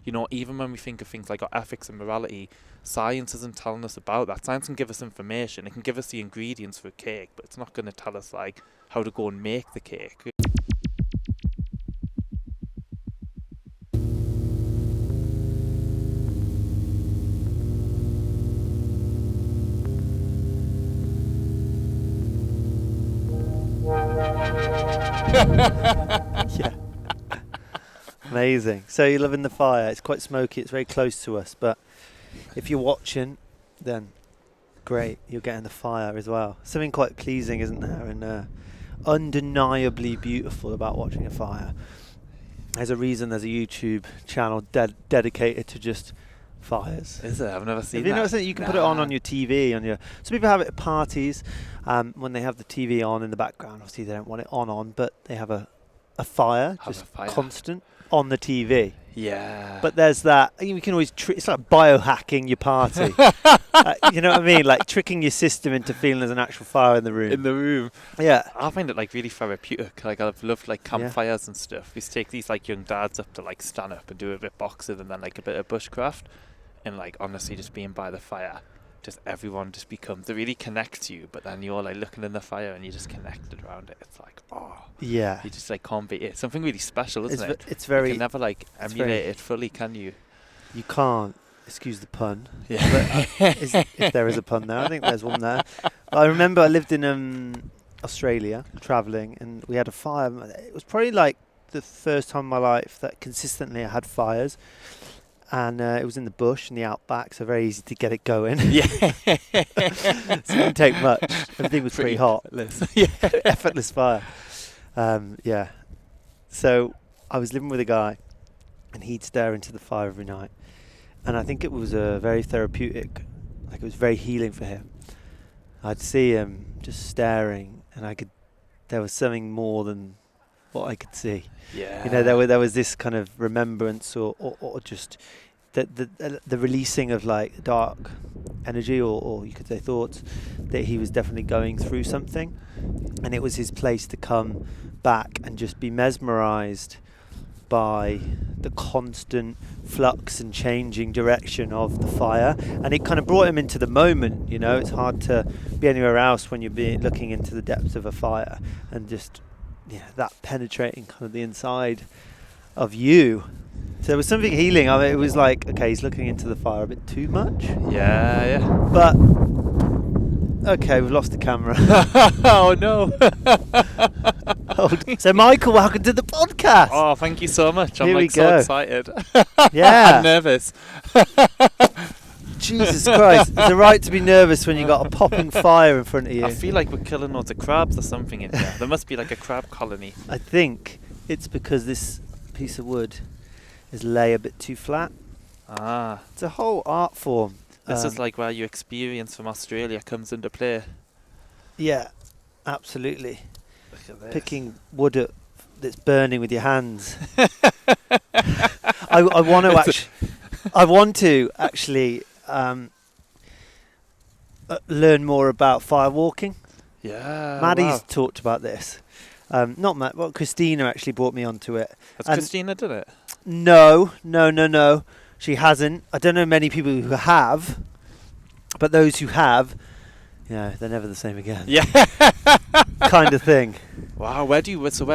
you know, even when we think of things like our ethics and morality, science isn't telling us about that. Science can give us information, it can give us the ingredients for a cake, but it's not going to tell us like how to go and make the cake. Yeah. Amazing. So you're loving the fire. It's quite smoky. It's very close to us. But if you're watching, then great. You're getting the fire as well. Something quite pleasing, isn't there? And undeniably beautiful about watching a fire. There's a reason there's a YouTube channel dedicated to just fires. Is it? I've never seen Have you that. noticed that you can put it on your TV? Some people have it at parties when they have the TV on in the background. Obviously, they don't want it on, but they have a fire, constant on the TV. Yeah. But there's that. We can always. It's like biohacking your party. You know what I mean? Like tricking your system into feeling there's an actual fire in the room. In the room. Yeah. I find it like really therapeutic. Like I've loved like campfires and stuff. We used to take these like young dads up to like stand up and do a bit of boxing and then like a bit of bushcraft. And like honestly, just being by the fire, just everyone just becomes, they really connect you. But then you're like looking in the fire and you're just connected around it. It's like, oh, yeah, you just like can't beat it. It's something really special, isn't it? It's very. You can never like emulate it fully, can you? You can't. Excuse the pun. Yeah. But, if there is a pun there, I think there's one there. But I remember I lived in Australia, travelling, and we had a fire. It was probably like the first time in my life that consistently I had fires. And it was in the bush, in the outback, so very easy to get it going. Yeah. So it didn't take much. Everything was pretty hot. Effortless. Yeah. Effortless fire. Yeah. So I was living with a guy, and he'd stare into the fire every night. And I think it was very therapeutic. Like it was very healing for him. I'd see him just staring, and there was something more than what I could see. Yeah. You know, there was this kind of remembrance or just the releasing of like dark energy or you could say thoughts, that he was definitely going through something, and it was his place to come back and just be mesmerized by the constant flux and changing direction of the fire. And it kind of brought him into the moment. You know, it's hard to be anywhere else when you're looking into the depths of a fire and just that penetrating kind of the inside of you. So there was something healing. I mean, it was like, okay, he's looking into the fire a bit too much. Yeah. But okay, we've lost the camera. Oh no. So Michael, welcome to the podcast. Oh, thank you so much. I'm Here like so excited. Yeah. I'm nervous. Jesus Christ. It's a right to be nervous when you got a popping fire in front of you. I feel like we're killing loads of crabs or something in here. There must be like a crab colony. I think it's because this piece of wood is lay a bit too flat. Ah. It's a whole art form. This is like where your experience from Australia comes into play. Yeah, absolutely. Look at this. Picking wood up that's burning with your hands. I want to actually learn more about fire walking. Yeah. Maddie's talked about this. Not Matt, well, Christina actually brought me onto it. Has Christina done it? No. She hasn't. I don't know many people who have, but those who have, they're never the same again. Yeah. Kind of thing. Wow. Where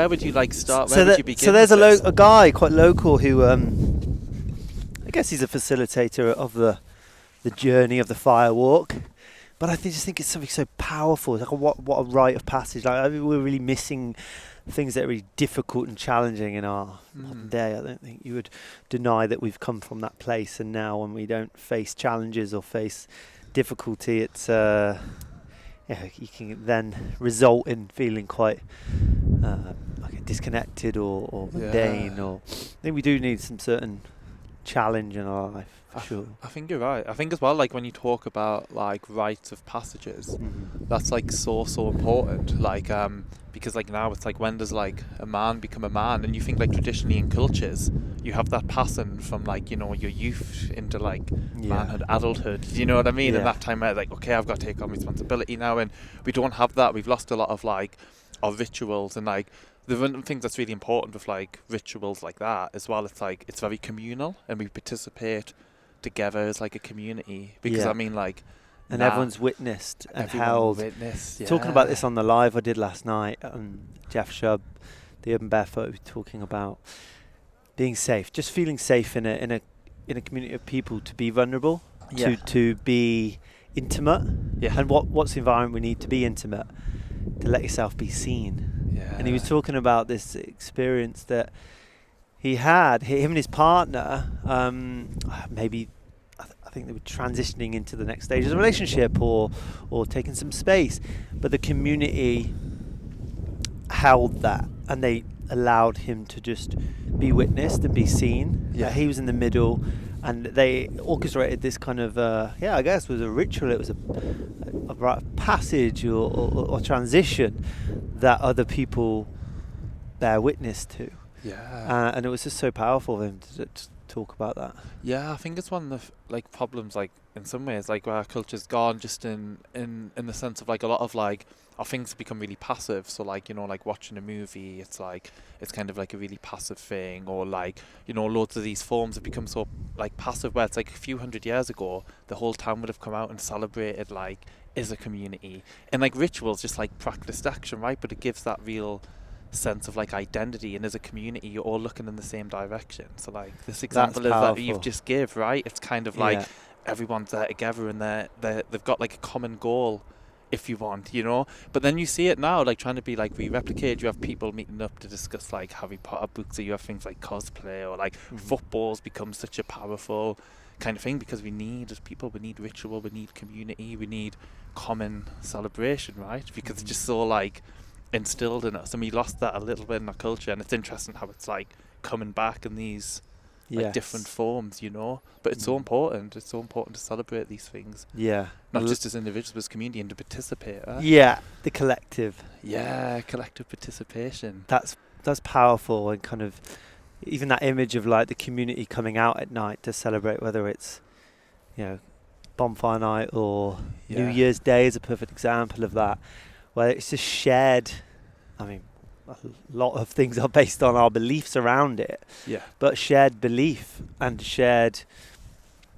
would you like start? Where would you begin? So there's a guy quite local who, I guess he's a facilitator of the journey of the fire walk. But I just think it's something so powerful. It's like what a rite of passage. Like I mean, we're really missing things that are really difficult and challenging in our modern day. I don't think you would deny that we've come from that place, and now when we don't face challenges or face difficulty, it's you can then result in feeling quite like disconnected or mundane. Or I think we do need some certain challenge in our life. Sure. I think you're right. I think as well, like when you talk about like rites of passages, that's like so important. Like because like now it's like, when does like a man become a man? And you think like traditionally in cultures, you have that passing from like, you know, your youth into like manhood, adulthood. Do you know what I mean? Yeah. And that time where like, okay, I've got to take on responsibility now, and we don't have that. We've lost a lot of like our rituals and like one of the things that's really important with like rituals like that as well, it's like it's very communal and we participate together as like a community, because Yeah. I mean like And everyone's witnessed and everyone held. witnessed, Talking about this on the live I did last night, Jeff Shubb, the Urban Barefoot, was talking about being safe, just feeling safe in a community of people, to be vulnerable, to be intimate, and what's the environment we need to be intimate, to let yourself be seen. And he was talking about this experience that he had, him and his partner, maybe I think they were transitioning into the next stage of the relationship or taking some space, but the community held that and they allowed him to just be witnessed and be seen. He was in the middle, and they orchestrated this kind of I guess it was a ritual. It was a rite of passage or transition that other people bear witness to. And it was just so powerful for him to talk about that. I think it's one of the like problems, like in some ways, like where our culture's gone, just in the sense of like a lot of like our things become really passive. So like, you know, like watching a movie, it's like it's kind of like a really passive thing, or like, you know, loads of these forms have become so like passive, where it's like a few hundred years ago the whole town would have come out and celebrated like as a community, and like rituals just like practiced action, right? But it gives that real sense of like identity, and as a community you're all looking in the same direction. So like this example is that you've just give, right? It's kind of like everyone's there together and they've got like a common goal, if you want, you know. But then you see it now like trying to be like replicated. You have people meeting up to discuss like Harry Potter books, or you have things like cosplay, or like football's become such a powerful kind of thing, because we need, as people, we need ritual, we need community, we need common celebration, right? Because it's just so like instilled in us, and we lost that a little bit in our culture. And it's interesting how it's like coming back in these like different forms, you know. But it's so important. It's so important to celebrate these things. Not just as individuals, but as community, and to participate. The collective. Collective participation. That's powerful, and kind of even that image of like the community coming out at night to celebrate, whether it's, you know, bonfire night or New Year's Day is a perfect example of that, where it's just shared. I mean, a lot of things are based on our beliefs around it, but shared belief and shared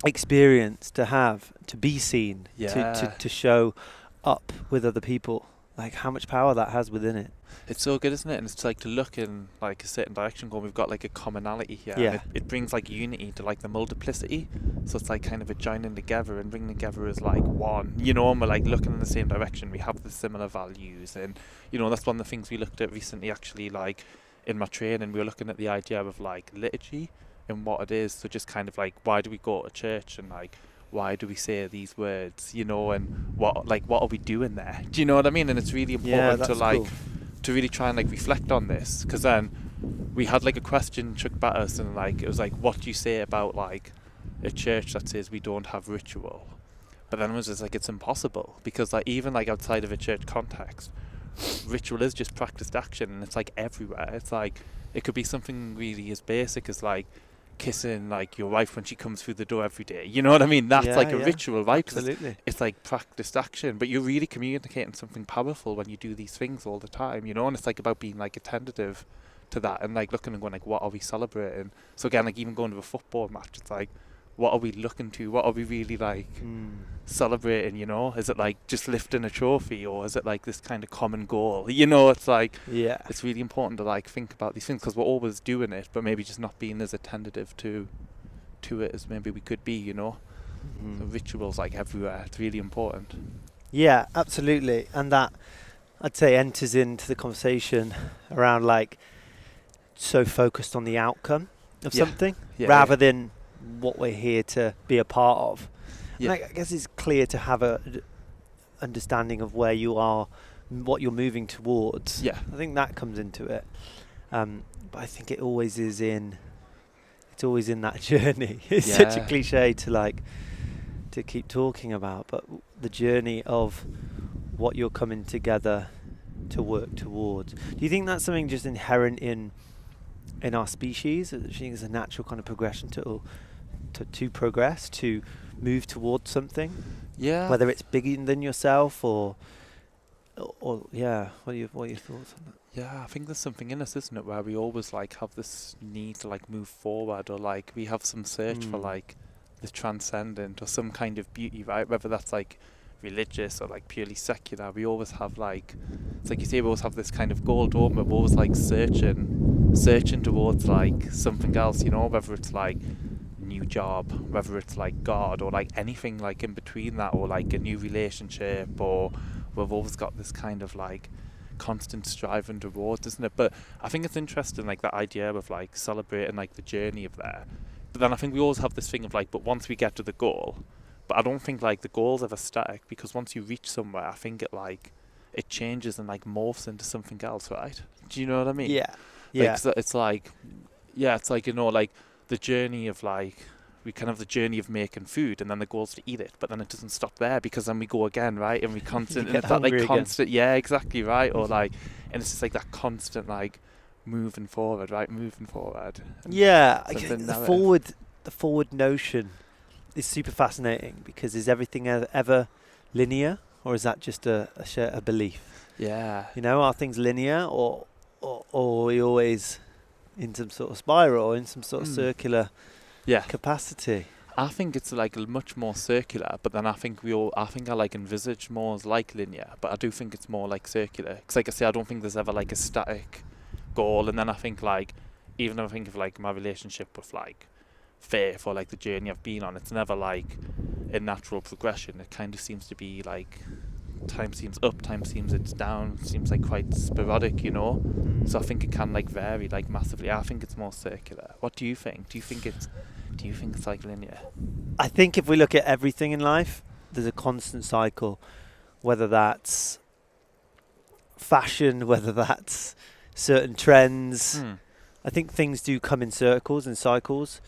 experience to have, to be seen, to show up with other people, like how much power that has within it. It's so good, isn't it? And it's like to look in like a certain direction, going, we've got like a commonality here. It brings like unity to like the multiplicity. So it's like kind of a joining together and bringing together as like one, you know, and we're like looking in the same direction. We have the similar values, and you know, that's one of the things we looked at recently actually, like in my training. We were looking at the idea of like liturgy and what it is. So just kind of like, why do we go to church, and like why do we say these words, you know, and what are we doing there? Do you know what I mean? And it's really important to like to really try and like reflect on this, because then we had like a question chucked at us, and like it was like, what do you say about like a church that says we don't have ritual? But then it was just like, it's impossible, because like even like outside of a church context, ritual is just practiced action, and it's like everywhere. It's like it could be something really as basic as like kissing like your wife when she comes through the door every day, you know what I mean? That's like a ritual, right? Absolutely. It's like practiced action, but you're really communicating something powerful when you do these things all the time, you know. And it's like about being like attentive to that, and like looking and going like, what are we celebrating? So again, like even going to a football match, it's like, what are we looking to? What are we really like celebrating, you know? Is it like just lifting a trophy, or is it like this kind of common goal? You know, it's like, it's really important to like think about these things, because we're always doing it, but maybe just not being as attentive to it as maybe we could be, you know. The rituals like everywhere. It's really important. Yeah, absolutely. And that, I'd say, enters into the conversation around like so focused on the outcome of something rather than what we're here to be a part of. And I guess it's clear to have a understanding of where you are, what you're moving towards. I think that comes into it. But I think it always is it's always in that journey. It's such a cliche to keep talking about, but the journey of what you're coming together to work towards. Do you think that's something just inherent in our species? Do you think it's a natural kind of progression to progress, to move towards something? Whether it's bigger than yourself or what are your thoughts on that? Yeah, I think there's something in us, isn't it, where we always like have this need to like move forward, or like we have some search for like the transcendent or some kind of beauty, right? Whether that's like religious or like purely secular, we always have like, it's like you say, we always have this kind of goal, don't we? We're always like searching towards like something else, you know, whether it's like new job, whether it's like God, or like anything like in between that, or like a new relationship, or we've always got this kind of like constant striving towards, isn't it? But I think it's interesting, like that idea of like celebrating like the journey of there. But then I think we always have this thing of like, but once we get to the goal, but I don't think like the goal's ever static, because once you reach somewhere, I think it like it changes and like morphs into something else, right? Do you know what I mean? Yeah. Yeah. Like, it's like, yeah, it's like, you know, like the journey of like, we kind of have the journey of making food, and then the goal's to eat it, but then it doesn't stop there, because then we go again, right? And we constant, and it's that like constant, yeah, exactly, right? Or like, and it's just like that constant like moving forward, right? Moving forward. Yeah, the forward notion is super fascinating, because is everything ever linear, or is that just a belief? Yeah. You know, are things linear, or are we always in some sort of spiral, or in some sort of circular capacity? I think it's like much more circular, but then I think I like envisage more as like linear, but I do think it's more like circular. Because like I say, I don't think there's ever like a static goal. And then I think like, even if I think of like my relationship with like faith, or like the journey I've been on, it's never like a natural progression. It kind of seems to be like, time seems up, time seems it's down, seems like quite sporadic, you know. So I think it can like vary like massively. I think it's more circular. What do you think? Do you think it's like linear? I think if we look at everything in life, there's a constant cycle, whether that's fashion, whether that's certain trends. I think things do come in circles and cycles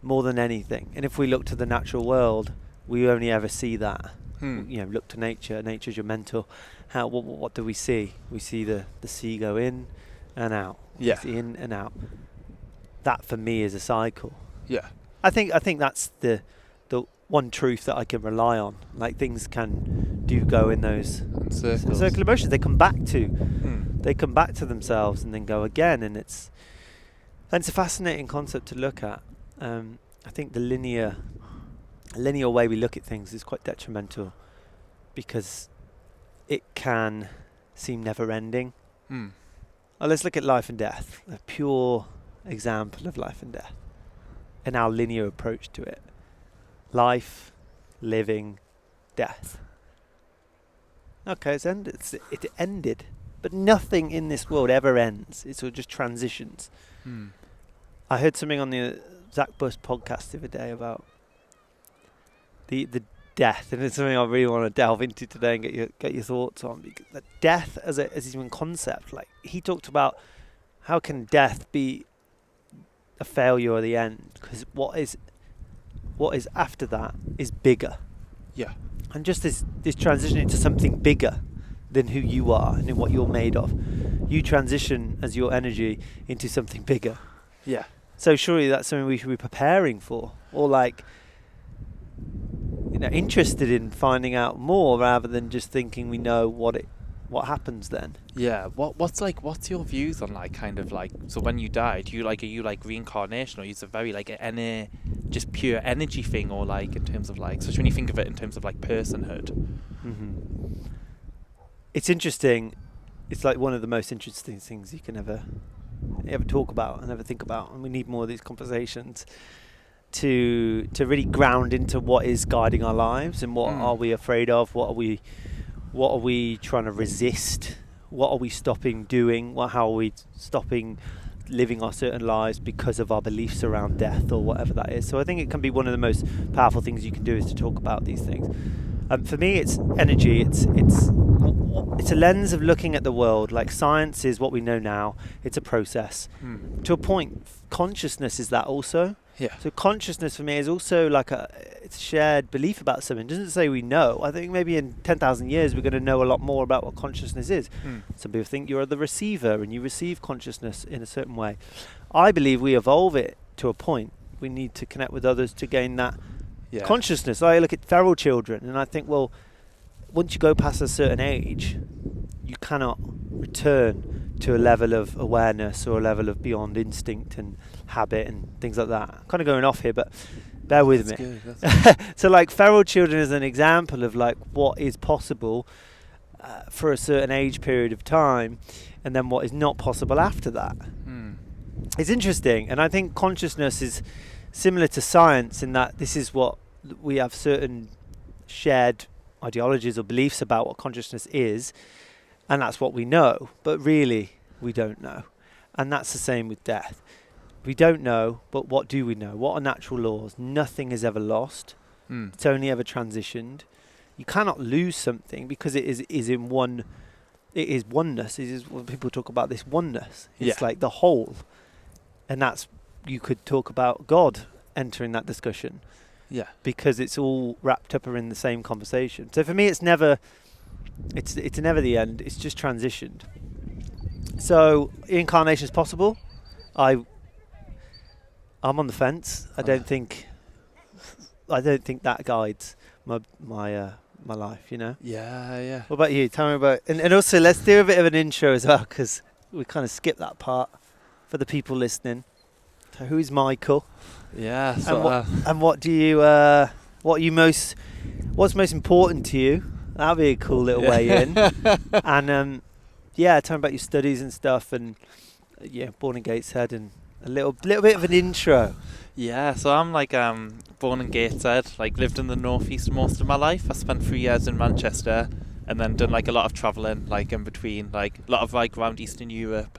more than anything. And if we look to the natural world, we only ever see that. You know, look to nature. Nature's your mentor. What do we see? We see the sea go in and out. Yeah. In and out. That for me is a cycle. Yeah. I think that's the one truth that I can rely on. Like, things do go in those circular motions. They come back to themselves and then go again, and it's a fascinating concept to look at. I think the linear way we look at things is quite detrimental, because it can seem never-ending. Well, let's look at life and death, a pure example of life and death, and our linear approach to it. Life, living, death. Okay, it's ended. It ended. But nothing in this world ever ends. It's all just transitions. I heard something on the Zach Buss podcast the other day about the death, and it's something I really want to delve into today and get your thoughts on. Because the death as even concept, like, he talked about how can death be a failure or the end, because what is after that is bigger. Yeah. And just this transition into something bigger than who you are and what you're made of. You transition as your energy into something bigger. Yeah. So surely that's something we should be preparing for, or like, you know, interested in finding out more, rather than just thinking we know what happens then. Yeah. What's your views on like kind of like, so when you die, are you like reincarnation, or is it very like just pure energy thing, or like in terms of like, especially when you think of it in terms of like personhood? It's interesting. It's like one of the most interesting things you can ever talk about and ever think about, and we need more of these conversations to really ground into what is guiding our lives, and what are we afraid of, what are we trying to resist, what are we stopping doing, how are we stopping living our certain lives because of our beliefs around death, or whatever that is. So I think it can be one of the most powerful things you can do, is to talk about these things. For me, it's energy. It's a lens of looking at the world. Like, science is what we know now. It's a process. To a point, consciousness is that also. Yeah. So consciousness for me is also like it's a shared belief about something. It doesn't say we know. I think maybe in 10,000 years we're going to know a lot more about what consciousness is. Some people think you're the receiver and you receive consciousness in a certain way. I believe we evolve it to a point. We need to connect with others to gain that consciousness. I look at feral children and I think, well, once you go past a certain age, you cannot return to a level of awareness or a level of beyond instinct and habit and things like that. I'm kind of going off here, but bear with me. Good. So like feral children is an example of like what is possible for a certain age period of time, and then what is not possible after that. It's interesting, and I think consciousness is similar to science in that this is what we have certain shared ideologies or beliefs about what consciousness is, and that's what we know, but really we don't know. And that's the same with death. We don't know, but what do we know? What are natural laws? Nothing is ever lost. It's only ever transitioned. You cannot lose something because it is in one. It is oneness. It is when people talk about this oneness. It's like the whole, and that's, you could talk about God entering that discussion. Yeah. Because it's all wrapped up in the same conversation. So for me, it's never the end. It's just transitioned. So incarnation is possible. I'm on the fence. I don't think that guides my life, you know? Yeah. What about you? Tell me about... And also, let's do a bit of an intro as well, because we kind of skipped that part for the people listening. So who's Michael? Yeah. So, and what do you... what's most important to you? That'd be a cool little way in. And, tell me about your studies and stuff, and, born in Gateshead, and a little bit of an intro. Yeah, so I'm like born in Gateshead, like lived in the northeast most of my life. I spent 3 years in Manchester and then done like a lot of travelling like in between, like a lot of like around Eastern Europe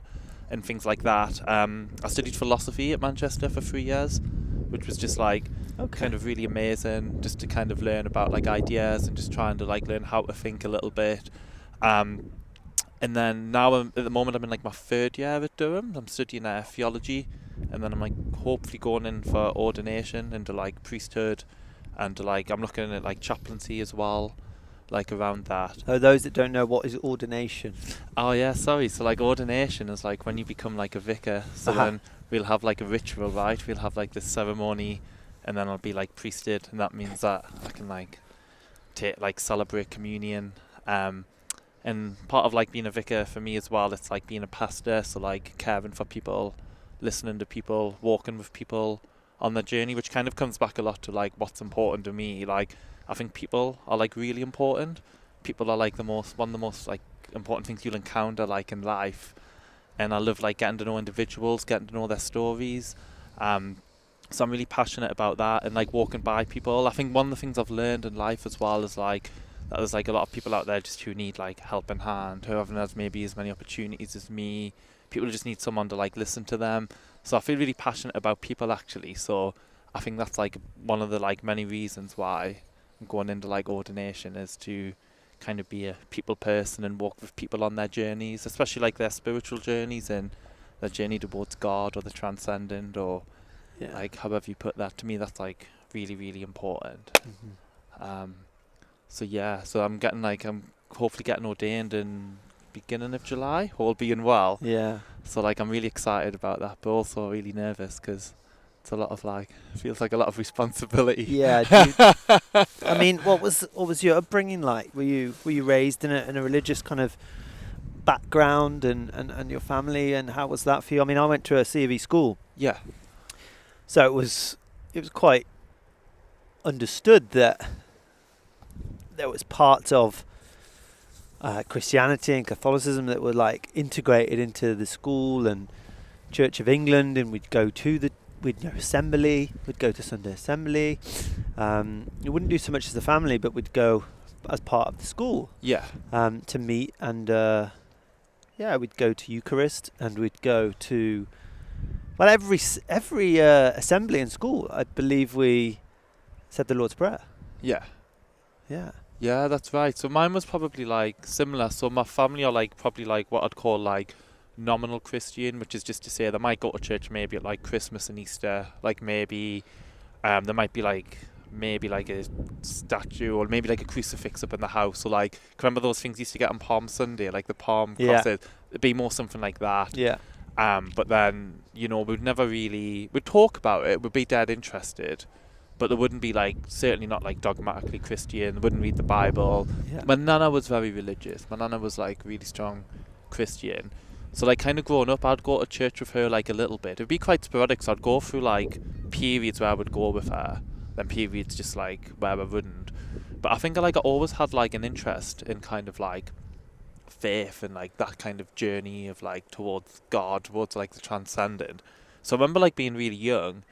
and things like that. I studied philosophy at Manchester for 3 years, which was just like kind of really amazing, just to kind of learn about like ideas and just trying to like learn how to think a little bit. And then now at the moment I'm in like my 3rd year at Durham. I'm studying theology, and then I'm like hopefully going in for ordination into like priesthood, and like I'm looking at like chaplaincy as well, like around that. So those that don't know, what is ordination? Oh yeah, sorry. So like ordination is like when you become like a vicar. So then we'll have like a ritual, right? We'll have like this ceremony, and then I'll be like priested, and that means that I can like celebrate communion. And part of like being a vicar for me as well, it's like being a pastor, so like caring for people, listening to people, walking with people on their journey, which kind of comes back a lot to like what's important to me. Like I think people are like really important. People are like one of the most like important things you'll encounter like in life, and I love like getting to know individuals, getting to know their stories. So I'm really passionate about that, and like walking by people. I think one of the things I've learned in life as well is like that there's like a lot of people out there just who need like helping hand, who haven't had maybe as many opportunities as me. People just need someone to like listen to them. So I feel really passionate about people actually. So I think that's like one of the like many reasons why I'm going into like ordination, is to kind of be a people person and walk with people on their journeys, especially like their spiritual journeys and their journey towards God or the transcendent, or like however you put that. To me, that's like really, really important. So I'm hopefully getting ordained in beginning of July, all being well. Yeah. So like I'm really excited about that, but also really nervous because it's a lot of like, feels like a lot of responsibility. Yeah. I mean, what was your upbringing like? Were you raised in a religious kind of background, and your family, and how was that for you? I mean, I went to a C of E school. Yeah. So it was quite understood that there was parts of Christianity and Catholicism that were like integrated into the school and Church of England, and we'd go to assembly, we'd go to Sunday assembly. We wouldn't do so much as a family, but we'd go as part of the school. Yeah. To meet, and we'd go to Eucharist, and we'd go to every assembly in school. I believe we said the Lord's Prayer. Yeah. Yeah. Yeah, that's right. So mine was probably like similar. So my family are like probably like what I'd call like nominal Christian, which is just to say they might go to church maybe at like Christmas and Easter. Like maybe there might be like maybe like a statue or maybe like a crucifix up in the house. So like, remember those things you used to get on Palm Sunday, like the palm crosses? It'd be more something like that. Yeah. But then, we'd talk about it, we'd be dead interested, but there wouldn't be like, certainly not like dogmatically Christian, wouldn't read the Bible. Yeah. My nana was very religious. My nana was like really strong Christian, So like kind of growing up, I'd go to church with her like a little bit. It'd be quite sporadic, so I'd go through like periods where I would go with her, then periods just like where I wouldn't. But I think I always had like an interest in kind of like faith and like that kind of journey of like towards God, towards like the transcendent. So I remember like being really young,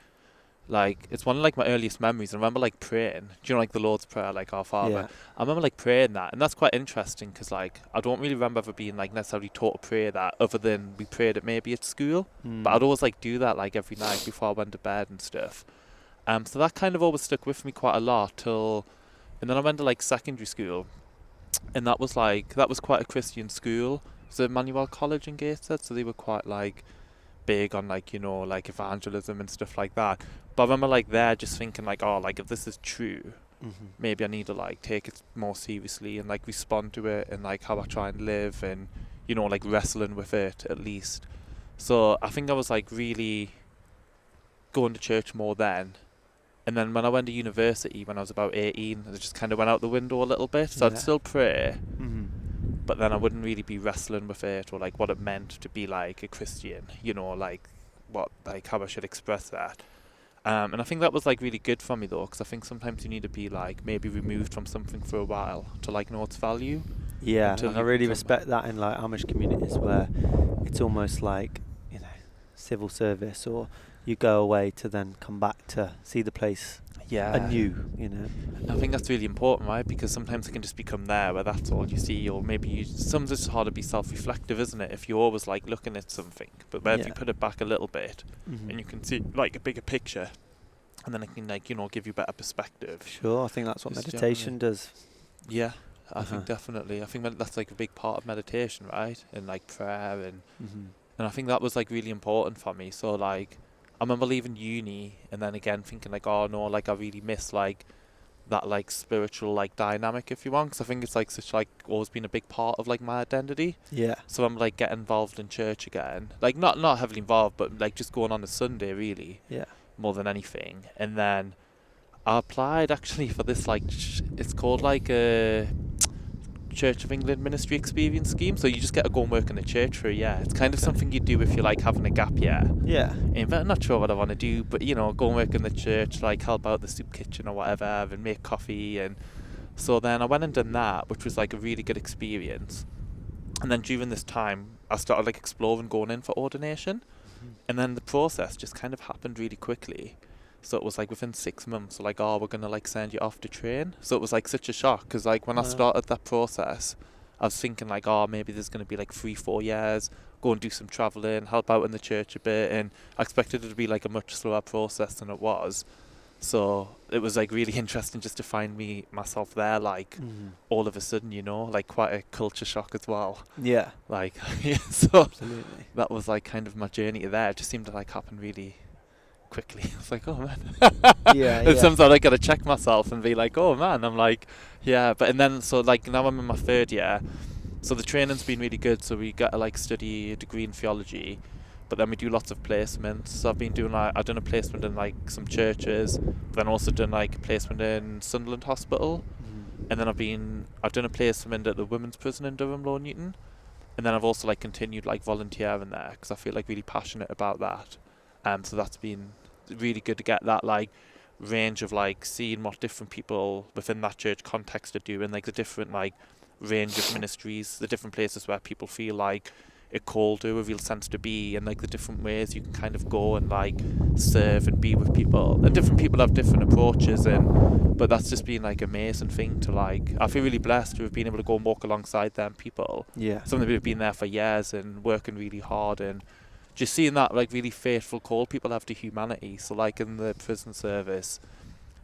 like it's one of like my earliest memories. I remember like praying, do you know, like the Lord's Prayer, like Our Father. Yeah. I remember like praying that, and that's quite interesting because like I don't really remember ever being like necessarily taught to pray that, other than we prayed it maybe at school. But I'd always like do that like every night before I went to bed and stuff. So that kind of always stuck with me quite a lot till, and then I went to like secondary school, and that was quite a Christian school. So Emmanuel College in Gateshead, so they were quite like big on like, you know, like evangelism and stuff like that. But I remember like there just thinking like, oh, like if this is true, maybe I need to like take it more seriously and like respond to it, and like how I try and live, and you know, like wrestling with it at least. So I think I was like really going to church more then. And then when I went to university when I was about 18, it just kind of went out the window a little bit. So I'd still pray, but then I wouldn't really be wrestling with it or like what it meant to be like a Christian, you know, like what, like how I should express that. And I think that was like really good for me though, because I think sometimes you need to be like maybe removed from something for a while to like know its value. Yeah, and I really respect that in like Amish communities where it's almost like, you know, civil service, or you go away to then come back to see the place anew, you know. I think that's really important, right? Because sometimes it can just become there where that's all you see, or maybe sometimes it's hard to be self-reflective, isn't it? If you're always like looking at something, but if you put it back a little bit and you can see like a bigger picture, and then it can like, you know, give you better perspective. Sure, I think that's what meditation does. Yeah, I think definitely. I think that's like a big part of meditation, right? And like prayer and I think that was like really important for me. So like I remember leaving uni and then again thinking like, oh no, like I really miss like that like spiritual like dynamic, if you want, because I think it's like such like always been a big part of like my identity. Yeah. So I'm like getting involved in church again, like not heavily involved, but like just going on a Sunday really. Yeah. More than anything. And then I applied actually for this like it's called like a Church of England ministry experience scheme. So you just get to go and work in the church for a year. It's kind of something you do if you're like having a gap year. Yeah. And I'm not sure what I want to do, but you know, go and work in the church, like help out the soup kitchen or whatever, and make coffee. And so then I went and done that, which was like a really good experience. And then during this time I started like exploring going in for ordination. And then the process just kind of happened really quickly. So it was like within 6 months, so like, oh, we're going to like send you off to train. So it was like such a shock, because like when I started that process, I was thinking like, oh, maybe there's going to be like 3-4 years, go and do some travelling, help out in the church a bit. And I expected it to be like a much slower process than it was. So it was like really interesting just to find myself there, like all of a sudden, you know, like quite a culture shock as well. Yeah. Like, so absolutely. That was like kind of my journey there. It just seemed to like happen really quickly. I was like, oh man. And sometimes I gotta check myself and be like, oh man, I'm like, yeah. But and then so like now I'm in my 3rd year, so the training's been really good. So we get to like study a degree in theology, but then we do lots of placements. So I've done a placement in like some churches, but then also done like a placement in Sunderland Hospital, and then I've done a placement at the women's prison in Durham, Low Newton, and then I've also like continued like volunteering there because I feel like really passionate about that. So that's been really good to get that like range of like seeing what different people within that church context are doing, like the different like range of ministries, the different places where people feel like a call to, a real sense to be, and like the different ways you can kind of go and like serve and be with people. And different people have different approaches, but that's just been like amazing thing to like, I feel really blessed to have been able to go and walk alongside them people. Yeah. Some of them have been there for years and working really hard, and just seeing that like really faithful call people have to humanity. So like in the prison service,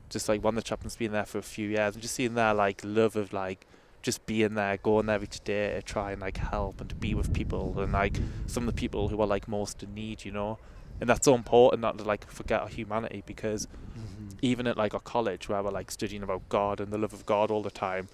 just like one of the chaplains been there for a few years, and just seeing their like love of like just being there, going there each day to try and like help and to be with people, and like some of the people who are like most in need, you know. And that's so important not to like forget our humanity, because even at like our college where we're like studying about God and the love of God all the time,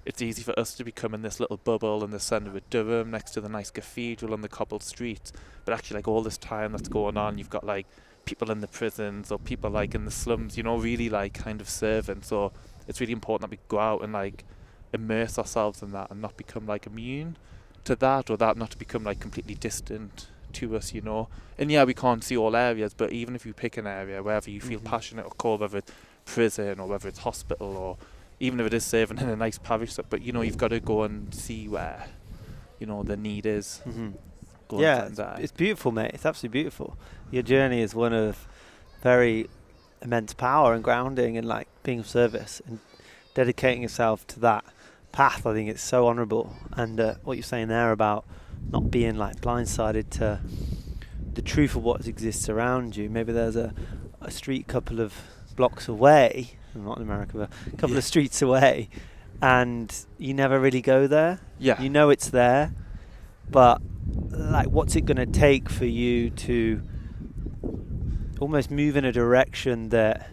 it's easy for us to become in this little bubble in the centre of Durham next to the nice cathedral on the cobbled streets. But actually like all this time that's going on, you've got like people in the prisons or people like in the slums, you know, really like kind of serving. So it's really important that we go out and like immerse ourselves in that and not become like immune to that, or that not to become like completely distant to us, And yeah, we can't see all areas, but even if you pick an area wherever you feel passionate or called, whether it's prison or whether it's hospital, or even if it is serving in a nice parish, but you've got to go and see where the need is. Yeah, it's beautiful, mate. It's absolutely beautiful. Your journey is one of very immense power and grounding, and like being of service and dedicating yourself to that path. I think it's so honourable. And what you're saying there about not being like blindsided to the truth of what exists around you. Maybe there's a street couple of blocks away, not in America, but a couple of streets away, and you never really go there. Yeah. You know it's there, but like, what's it going to take for you to almost move in a direction that,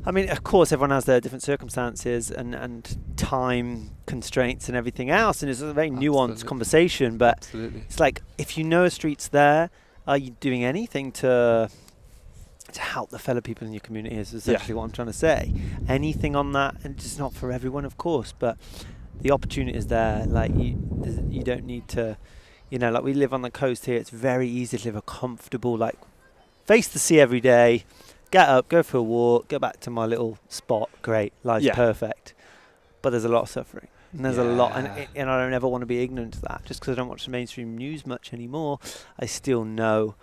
I mean, of course, everyone has their different circumstances and time constraints and everything else, and it's a very nuanced conversation, but it's like, if you know a street's there, are you doing anything to help the fellow people in your community is essentially what I'm trying to say. Anything on that, and it's just not for everyone, of course, but the opportunity is there. Like, you don't need to, like we live on the coast here, it's very easy to live a comfortable, like, face the sea every day, get up, go for a walk, go back to my little spot, great, life's perfect. But there's a lot of suffering. And there's a lot, and I don't ever want to be ignorant to that. Just because I don't watch the mainstream news much anymore, I still know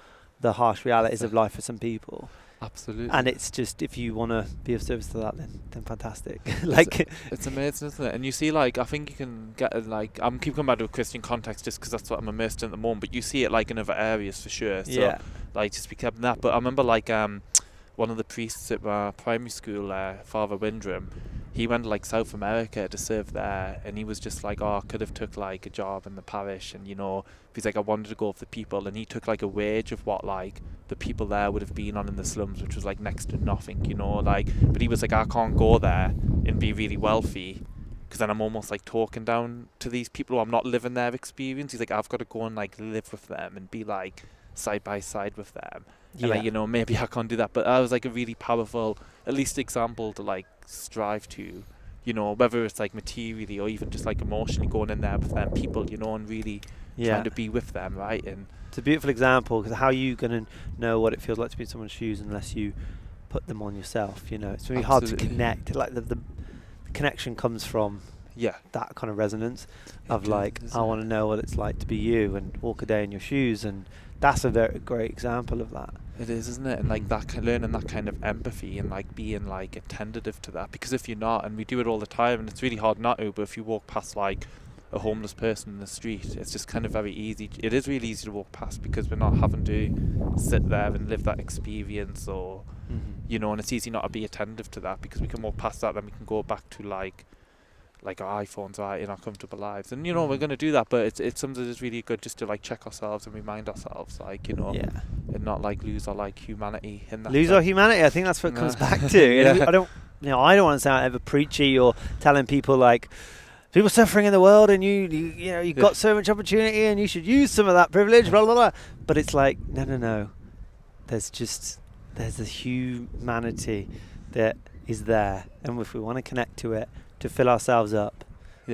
the harsh realities of life for some people. Absolutely. And it's just, if you want to be of service to that, then fantastic. It's amazing, isn't it? And you see, like, I think you can get I'm keep coming back to a Christian context just because that's what I'm immersed in at the moment, but you see it like in other areas for sure. So like, just be kept in that. But I remember like one of the priests at my primary school, Father Windram, he went to like South America to serve there, and he was just like, I could have took like a job in the parish, and he's like, I wanted to go with the people, and he took like a wage of what like the people there would have been on in the slums, which was like next to nothing, but he was like, I can't go there and be really wealthy, because then I'm almost like talking down to these people who I'm not living their experience. He's like, I've got to go and like live with them and be like side by side with them. And like, maybe I can't do that, but that was like a really powerful, at least example to like strive to, whether it's like materially or even just like emotionally going in there with them people, and really trying to be with them, right? And it's a beautiful example, because how are you going to know what it feels like to be in someone's shoes unless you put them on yourself? It's really hard to connect. Like the connection comes from that kind of resonance of like, I want to know what it's like to be you and walk a day in your shoes, and that's a very great example of that. It is, isn't it? And like that, learning that kind of empathy and like being like attentive to that, because if you're not, and we do it all the time, and it's really hard not to, but if you walk past like a homeless person in the street, it's just kind of very easy. It is really easy to walk past because we're not having to sit there and live that experience, or and it's easy not to be attentive to that, because we can walk past that, then we can go back to like our iPhones, right, in our comfortable lives, and we're going to do that, but it's something that's really good just to like check ourselves and remind ourselves, like, and not like lose our like humanity in that. Our humanity, I think that's what it comes back to. I don't want to sound ever preachy or telling people like, people suffering in the world, and you've got so much opportunity and you should use some of that privilege, blah blah blah. But it's like, no. There's a humanity that is there, and if we want to connect to it, to fill ourselves up,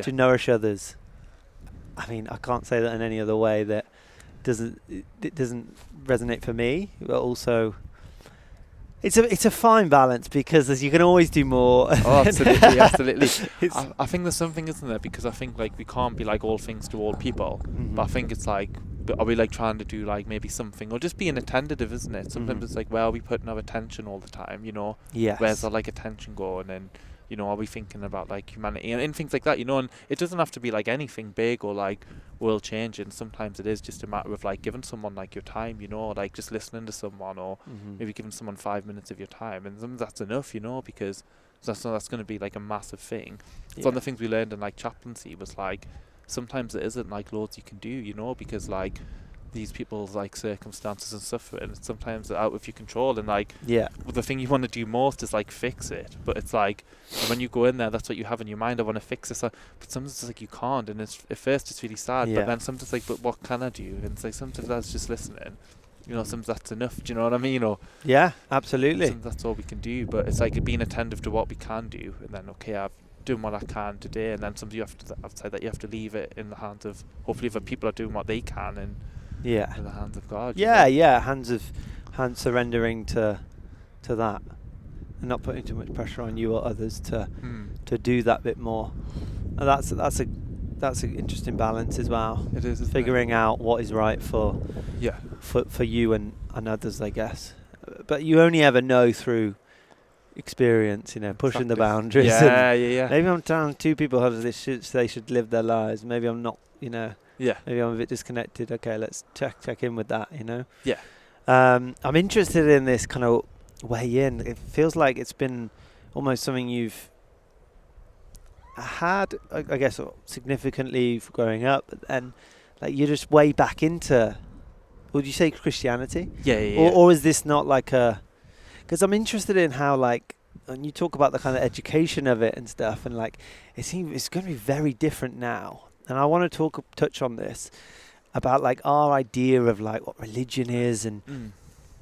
to nourish others. I mean, I can't say that in any other way that it doesn't resonate for me. But also, it's a fine balance, because you can always do more. Oh, absolutely. I think there's something, isn't there? Because I think like we can't be like all things to all people. But I think it's like, are we like trying to do like maybe something, or just being attentive, isn't it? Sometimes it's like, where are we putting our attention all the time? Yes. Where's our like attention going? And are we thinking about like humanity and things like that, and it doesn't have to be like anything big or like world changing. Sometimes it is just a matter of like giving someone like your time, like just listening to someone, or maybe giving someone 5 minutes of your time, and sometimes that's enough, because that's going to be like a massive thing. One of the things we learned in like chaplaincy was like, sometimes it isn't like loads you can do, because like these people's like circumstances and suffering, sometimes out of your control, and like the thing you want to do most is like fix it, but it's like when you go in there, that's what you have in your mind, I want to fix this, but sometimes it's like you can't, and it's at first it's really sad, but then sometimes like, but what can I do? And it's like sometimes that's just listening, sometimes that's enough, do you know what I mean? Or absolutely, sometimes that's all we can do, but it's like being attentive to what we can do, and then doing what I can today, and then sometimes you have to outside that you have to leave it in the hands of hopefully other people are doing what they can in the hands of God. Hands surrendering to that, and not putting too much pressure on you or others to do that bit more. And that's an interesting balance as well. It is, figuring out what is right for you and others, I guess. But you only ever know through experience, pushing the boundaries. Yeah. Maybe I'm telling two people how they should live their lives. Maybe I'm not, Yeah. Maybe I'm a bit disconnected. Okay, let's check in with that, Yeah. I'm interested in this kind of way in. It feels like it's been almost something you've had, I guess, significantly for growing up, but then like you're just way back into, would you say Christianity? Yeah. Or is this not like a, because I'm interested in how, like, when you talk about the kind of education of it and stuff, and like it seems it's going to be very different now. And I want to touch on this about like our idea of like what religion is, and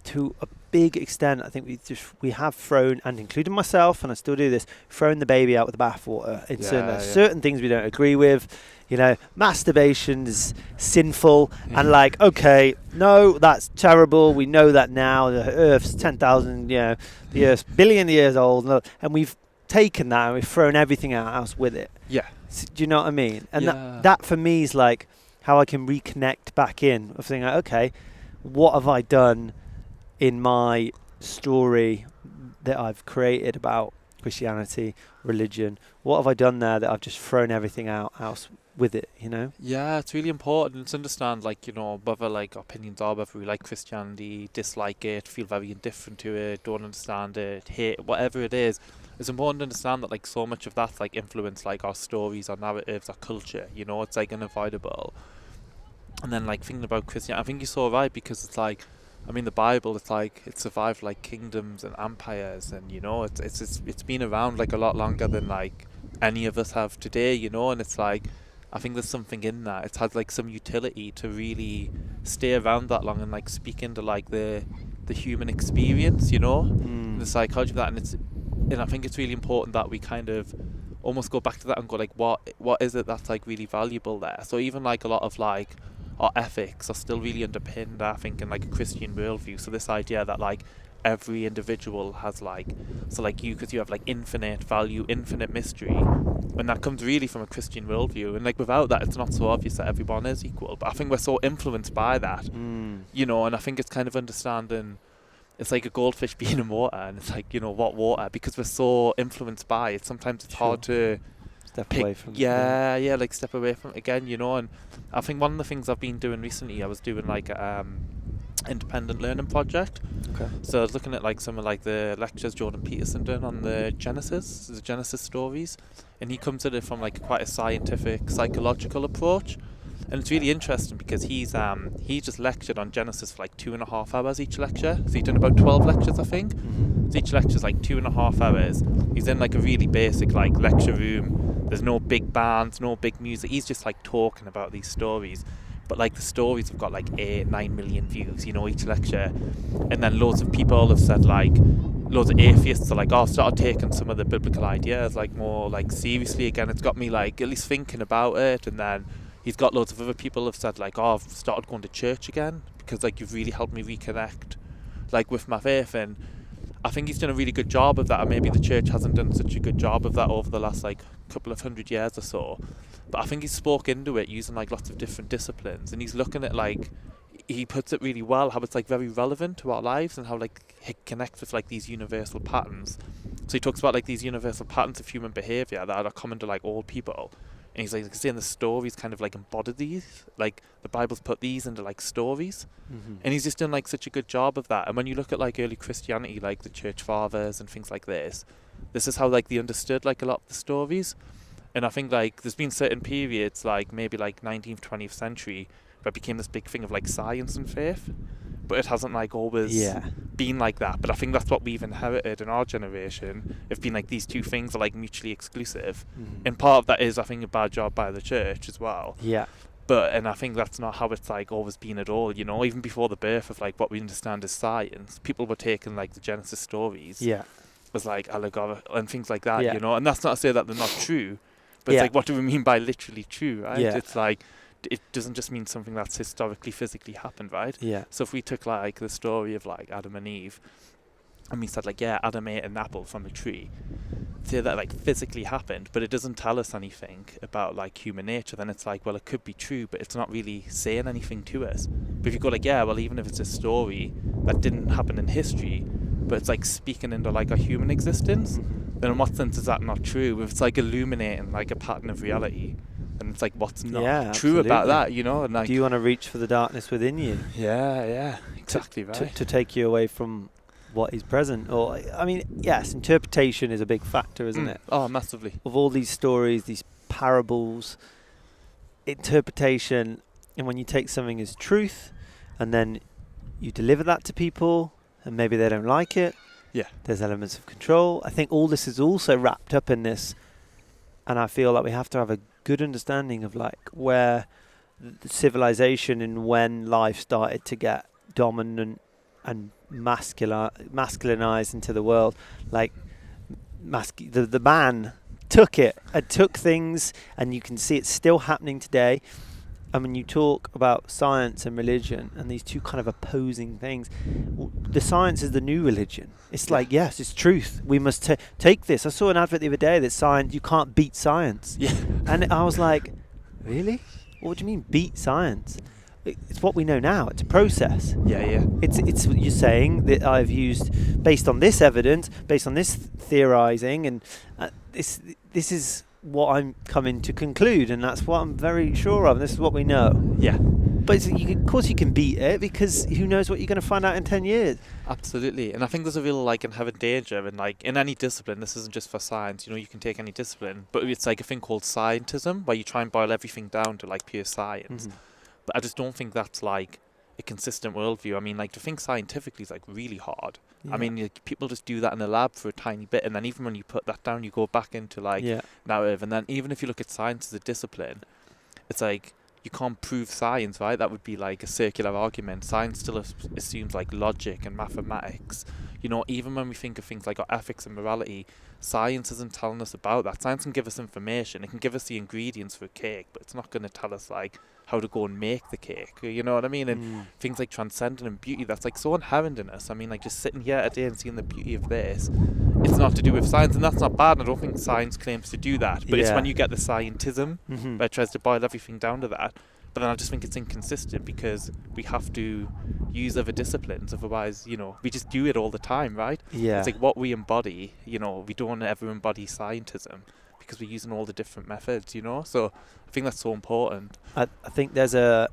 to a big extent, I think we have thrown, and including myself, and I still do this, thrown the baby out with the bathwater. Certain things we don't agree with. Masturbation is sinful, and like, okay, no, that's terrible. We know that now. The Earth's 10,000, the Earth's billion years old, and we've taken that and we've thrown everything else with it. Yeah. So, do you know what I mean? And that for me is like how I can reconnect back in of thinking, like, okay, what have I done in my story that I've created about Christianity, religion? What have I done there that I've just thrown everything else with it, Yeah, it's really important to understand, like, whether like opinions are, whether we like Christianity, dislike it, feel very indifferent to it, don't understand it, hate it, whatever it is. It's important to understand that like so much of that's like influence like our stories, our narratives, our culture, it's like unavoidable. And then like thinking about Christianity, I think you're so right, because it's like, I mean, the Bible, it's like it survived like kingdoms and empires, and it's been around like a lot longer than like any of us have today, and it's like, I think there's something in that. It's had like some utility to really stay around that long and like speak into like the human experience, the psychology of that, and I think it's really important that we kind of almost go back to that and go like, what is it that's like really valuable there? So even like a lot of like our ethics are still really underpinned, I think, in like a Christian worldview. So this idea that like every individual has like, so like because you have like infinite value, infinite mystery, and that comes really from a Christian worldview. And like without that, it's not so obvious that everyone is equal. But I think we're so influenced by that, and I think it's kind of understanding. It's like a goldfish being in water, and it's like, what water? Because we're so influenced by it, sometimes it's hard to step away from it. Yeah, like step away from it again, and I think one of the things I've been doing recently, I was doing like independent learning project. Okay. So I was looking at like some of like the lectures Jordan Peterson done on the Genesis stories, and he comes at it from like quite a scientific, psychological approach. And it's really interesting because he just lectured on Genesis for like 2.5 hours each lecture. So he's done about 12 lectures, I think. So each lecture's like 2.5 hours. He's in like a really basic like lecture room. There's no big bands, no big music. He's just like talking about these stories. But like the stories have got like 8-9 million views, each lecture. And then loads of people have said like, loads of atheists are like, I've started taking some of the biblical ideas like more like seriously again. It's got me like at least thinking about it. And then he's got loads of other people have said like, I've started going to church again because like you've really helped me reconnect like with my faith. And I think he's done a really good job of that, and maybe the church hasn't done such a good job of that over the last like couple of 100 years or so. But I think he's spoke into it using like lots of different disciplines, and he's looking at like, he puts it really well, how it's like very relevant to our lives and how like it connects with like these universal patterns. So he talks about like these universal patterns of human behaviour that are common to like all people. And he's like saying the stories kind of like embody these, like the Bible's put these into like stories, and he's just done like such a good job of that. And when you look at like early Christianity, like the church fathers and things like this is how like they understood like a lot of the stories. And I think like there's been certain periods like maybe like 19th, 20th century where it became this big thing of like science and faith, but it hasn't like always been like that. But I think that's what we've inherited in our generation. It's been like these two things are like mutually exclusive, and part of that is I think a bad job by the church as well. And I think that's not how it's like always been at all. Even before the birth of like what we understand as science, people were taking like the Genesis stories as like allegorical and things like that, Yeah. you know. And that's not to say that they're not true, but Yeah. it's like, what do we mean by literally true, right? Yeah. It's like, it doesn't just mean something that's historically, physically happened, right? Yeah. So if we took like the story of like Adam and Eve, and we said like, yeah, Adam ate an apple from a tree, say that like physically happened, but it doesn't tell us anything about like human nature, then it's like, well, it could be true, but it's not really saying anything to us. But if you go like, yeah, well, even if it's a story that didn't happen in history, but it's like speaking into like a human existence, then in what sense is that not true? If it's like illuminating like a pattern of reality, then it's like, what's not true about that, you know? And like, do you want to reach for the darkness within you? Yeah, exactly right. To take you away from what is present? Or, I mean, yes, interpretation is a big factor, isn't it? Oh, massively. Of all these stories, these parables, interpretation, and when you take something as truth and then you deliver that to people and maybe they don't like it, there's elements of control. I think all this is also wrapped up in this, and I feel like we have to have a good understanding of like where the civilization and when life started to get dominant and masculinized into the world. Like the man took it and took things, and you can see it's still happening today. And when you talk about science and religion and these two kind of opposing things, the science is the new religion. It's like, yes, it's truth. We must take this. I saw an advert the other day that science, you can't beat science. Yeah. And I was like, really? What do you mean beat science? It's what we know now. It's a process. Yeah. It's what you're saying that I've used based on this evidence, based on this theorizing, and this is what I'm coming to conclude, and that's what I'm very sure of. This is what we know. Yeah. But of course you can beat it, because who knows what you're going to find out in 10 years. Absolutely. And I think there's a real like inherent danger in like in any discipline. This isn't just for science, you know, you can take any discipline, but it's like a thing called scientism, where you try and boil everything down to like pure science. But I just don't think that's like a consistent worldview. I mean, like, to think scientifically is like really hard. I mean, people just do that in a lab for a tiny bit, and then even when you put that down, you go back into like narrative. And then even if you look at science as a discipline, it's like you can't prove science, right? That would be like a circular argument. Science still assumes like logic and mathematics. You know, even when we think of things like our ethics and morality, science isn't telling us about that. Science can give us information. It can give us the ingredients for a cake, but it's not going to tell us like how to go and make the cake. You know what I mean? And things like transcendence and beauty, that's like so inherent in us. I mean, like just sitting here today and seeing the beauty of this, it's not to do with science, and that's not bad. And I don't think science claims to do that. But it's when you get the scientism where it tries to boil everything down to that. But then I just think it's inconsistent, because we have to use other disciplines, otherwise, you know, we just do it all the time, right? It's like what we embody, you know, we don't ever embody scientism because we're using all the different methods, you know? So I think that's so important. I think there's a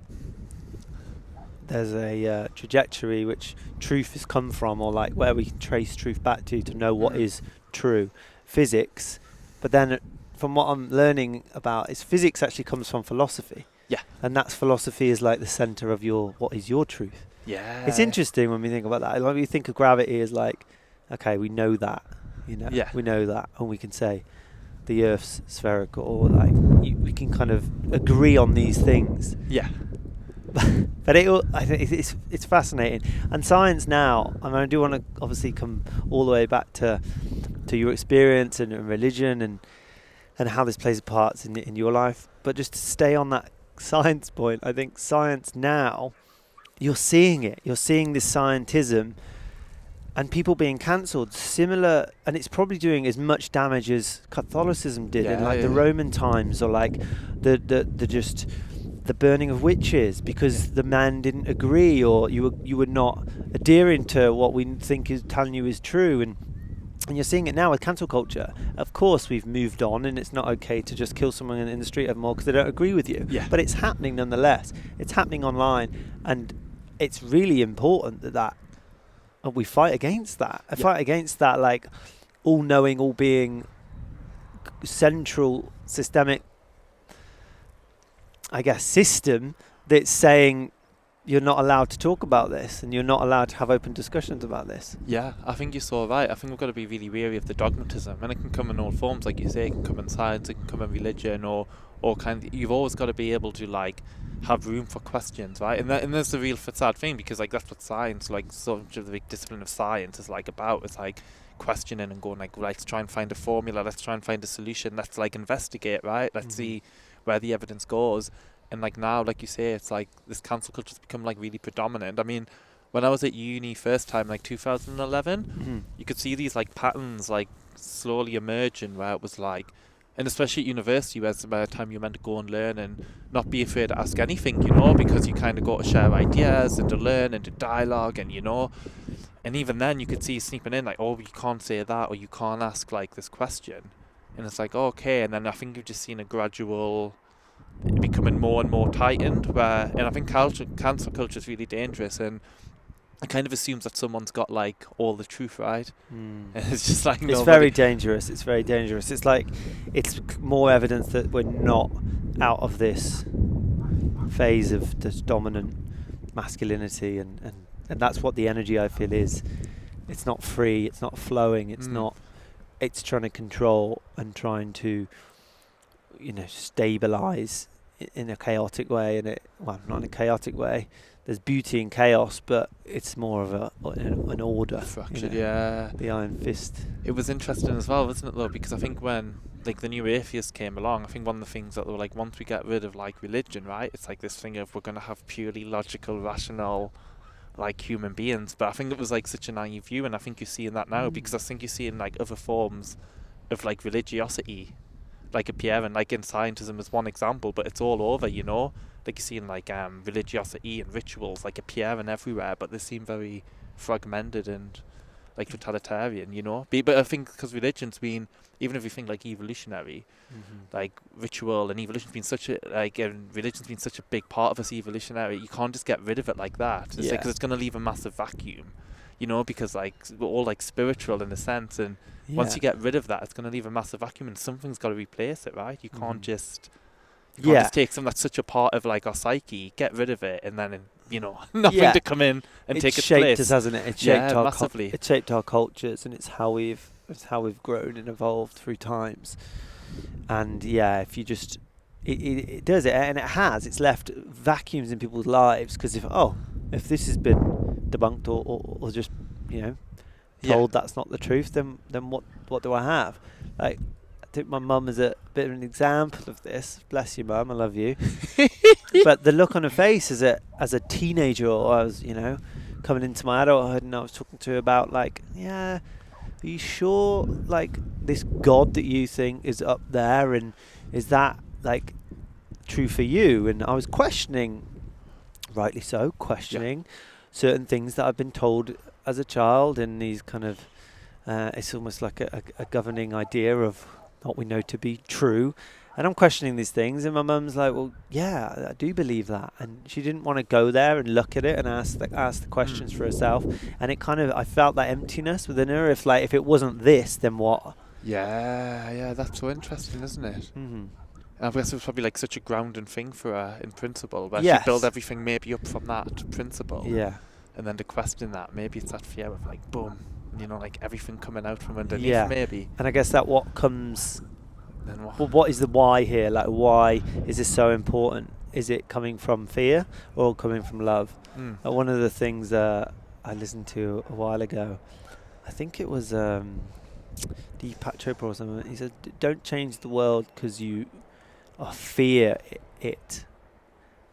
trajectory which truth has come from, or like where we can trace truth back to know what is true. Physics. But then from what I'm learning about, is physics actually comes from philosophy. Yeah. And that's philosophy is like the center of what is your truth. Yeah. It's interesting when we think about that. Like we think of gravity as like, okay, we know that, you know, we know that, and we can say the Earth's spherical, or like we can kind of agree on these things. Yeah. But I think it's fascinating. And science now, I mean, I do want to obviously come all the way back to your experience and religion and how this plays a part in your life. But just to stay on that science point, I think science now, you're seeing it. You're seeing this scientism and people being cancelled. Similar, and it's probably doing as much damage as Catholicism did in like the Roman times, or like the burning of witches because the man didn't agree, or you were not adhering to what we think is telling you is true. And you're seeing it now with cancel culture. Of course, we've moved on, and it's not okay to just kill someone in the street anymore because they don't agree with you. Yeah. But it's happening nonetheless. It's happening online, and it's really important that we fight against that. Fight against that, like all-knowing, all-being, central, systemic, I guess, system that's saying you're not allowed to talk about this, and you're not allowed to have open discussions about this. Yeah, I think you're so right. I think we've got to be really wary of the dogmatism, and it can come in all forms, like you say. It can come in science, it can come in religion, or kind of, you've always got to be able to like have room for questions, right? And that's the real sad thing, because like that's what science, like so much of the big discipline of science is like about. It's like questioning and going like, let's try and find a formula, let's try and find a solution, let's like investigate, right? Let's see where the evidence goes. And like now, like you say, it's like this cancel culture's become like really predominant. I mean, when I was at uni first time, like 2011, you could see these like patterns like slowly emerging where it was like, and especially at university, where by the time you're meant to go and learn and not be afraid to ask anything, you know, because you kind of go to share ideas and to learn and to dialogue, and you know, and even then you could see sneaking in like, oh, you can't say that, or you can't ask like this question, and it's like, oh, okay. And then I think you've just seen a gradual becoming more and more tightened, where, and I think cancel culture is really dangerous, and it kind of assumes that someone's got like all the truth, right? And it's just like, it's very dangerous. It's very dangerous. It's like, it's more evidence that we're not out of this phase of this dominant masculinity, and that's what the energy, I feel, is. It's not free, it's not flowing, it's not, it's trying to control and trying to, you know, stabilize in a chaotic way, and well, not in a chaotic way. There's beauty in chaos, but it's more of an order. Structured, you know, the iron fist. It was interesting as well, wasn't it, though? Because I think when like the new atheists came along, I think one of the things that they were like, once we get rid of like religion, right? It's like this thing of we're going to have purely logical, rational, like human beings. But I think it was like such a naive view, and I think you're seeing that now, because I think you're seeing like other forms of like religiosity like appearing, like in scientism as one example, but it's all over, you know. Like you're seeing like religiosity and rituals like appearing everywhere, but they seem very fragmented and like totalitarian, you know. But I think because religion's been, even if you think like evolutionary, like ritual and evolution's been such a religion's been such a big part of us evolutionary, you can't just get rid of it like that. It's like, because it's going to leave a massive vacuum, you know, because like we're all like spiritual in a sense, and once you get rid of that, it's going to leave a massive vacuum, and something's got to replace it, right? You can't just just take something that's such a part of like our psyche, get rid of it, and then, you know, nothing to come in and take its place. It's shaped us, hasn't it? It's shaped our massively. It's shaped our cultures, and it's how we've grown and evolved through times. And yeah, if you just it does it, and it has. It's left vacuums in people's lives, because if this has been debunked or just, you know, told that's not the truth, then what do I have? Like, I think my mum is a bit of an example of this. Bless you, Mum, I love you. But the look on her face as a teenager, or I was, you know, coming into my adulthood, and I was talking to her about like, are you sure like this God that you think is up there, and is that like true for you? And I was questioning, rightly so, certain things that I've been told as a child, and these kind of it's almost like a governing idea of what we know to be true. And I'm questioning these things, and my mum's like, well, yeah, I do believe that. And she didn't want to go there and look at it and ask the questions for herself. And it kind of, I felt that emptiness within her. If it wasn't this, then what? Yeah, that's so interesting, isn't it? I guess it was probably like such a grounding thing for her in principle, where she built everything maybe up from that principle. Yeah. And then to question that, maybe it's that fear of like, boom, you know, like everything coming out from underneath, maybe. And I guess that what comes... Then what? Well, what is the why here? Like, why is this so important? Is it coming from fear or coming from love? One of the things I listened to a while ago, I think it was Deepak Chopra or something. He said, "Don't change the world because you fear it.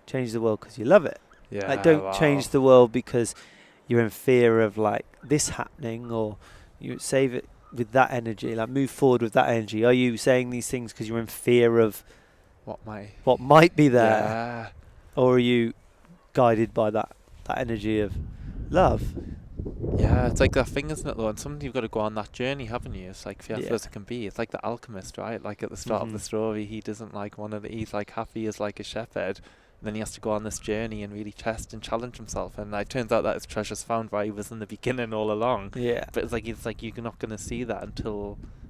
Change the world because you love it. Like, don't change the world because you're in fear of like this happening, or you save it with that energy. Like, move forward with that energy. Are you saying these things because you're in fear of what might be there, or are you guided by that energy of love?" Yeah, it's like that thing, isn't it, though? And sometimes you've got to go on that journey, haven't you? It's like fearful as it can be. It's like the Alchemist, right? Like at the start of the story, he doesn't like he's like happy as like a shepherd. And then he has to go on this journey and really test and challenge himself. And it turns out that his treasure's found where he was in the beginning all along. Yeah. But it's like you're not going to see that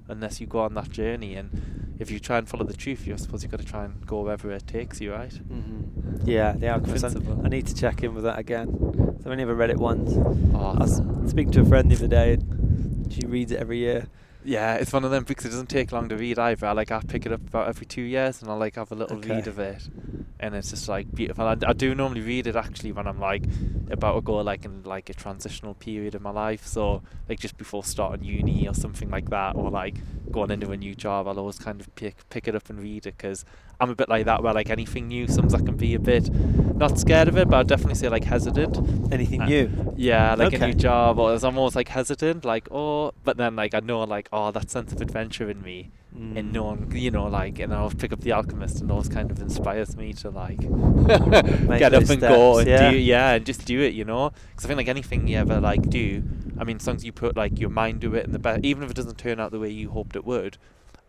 unless you go on that journey. And if you try and follow the truth, I suppose you've got to try and go wherever it takes you, right? Yeah, the Alchemist. I need to check in with that again. I've only ever read it once. I was speaking to a friend the other day, and she reads it every year. Yeah, it's one of them books. It doesn't take long to read either. I pick it up about every 2 years, and I'll have a little read of it, and it's just like beautiful. I do normally read it actually when I'm like about to go like in like a transitional period in my life. So like just before starting uni or something like that, or like going into a new job, I'll always kind of pick it up and read it, because I'm a bit like that, where like anything new, sometimes I can be a bit not scared of it, but I'd definitely say like hesitant. Anything new? Yeah, like Okay. a new job, or I'm always like hesitant, like, oh, but then like I know like, oh, that sense of adventure in me, and knowing, you know, like, and I'll pick up The Alchemist, and always kind of inspires me to like get up and go and and just do it, you know, because I think like anything you ever like do, I mean, as long as you put like your mind to it, and even if it doesn't turn out the way you hoped it would,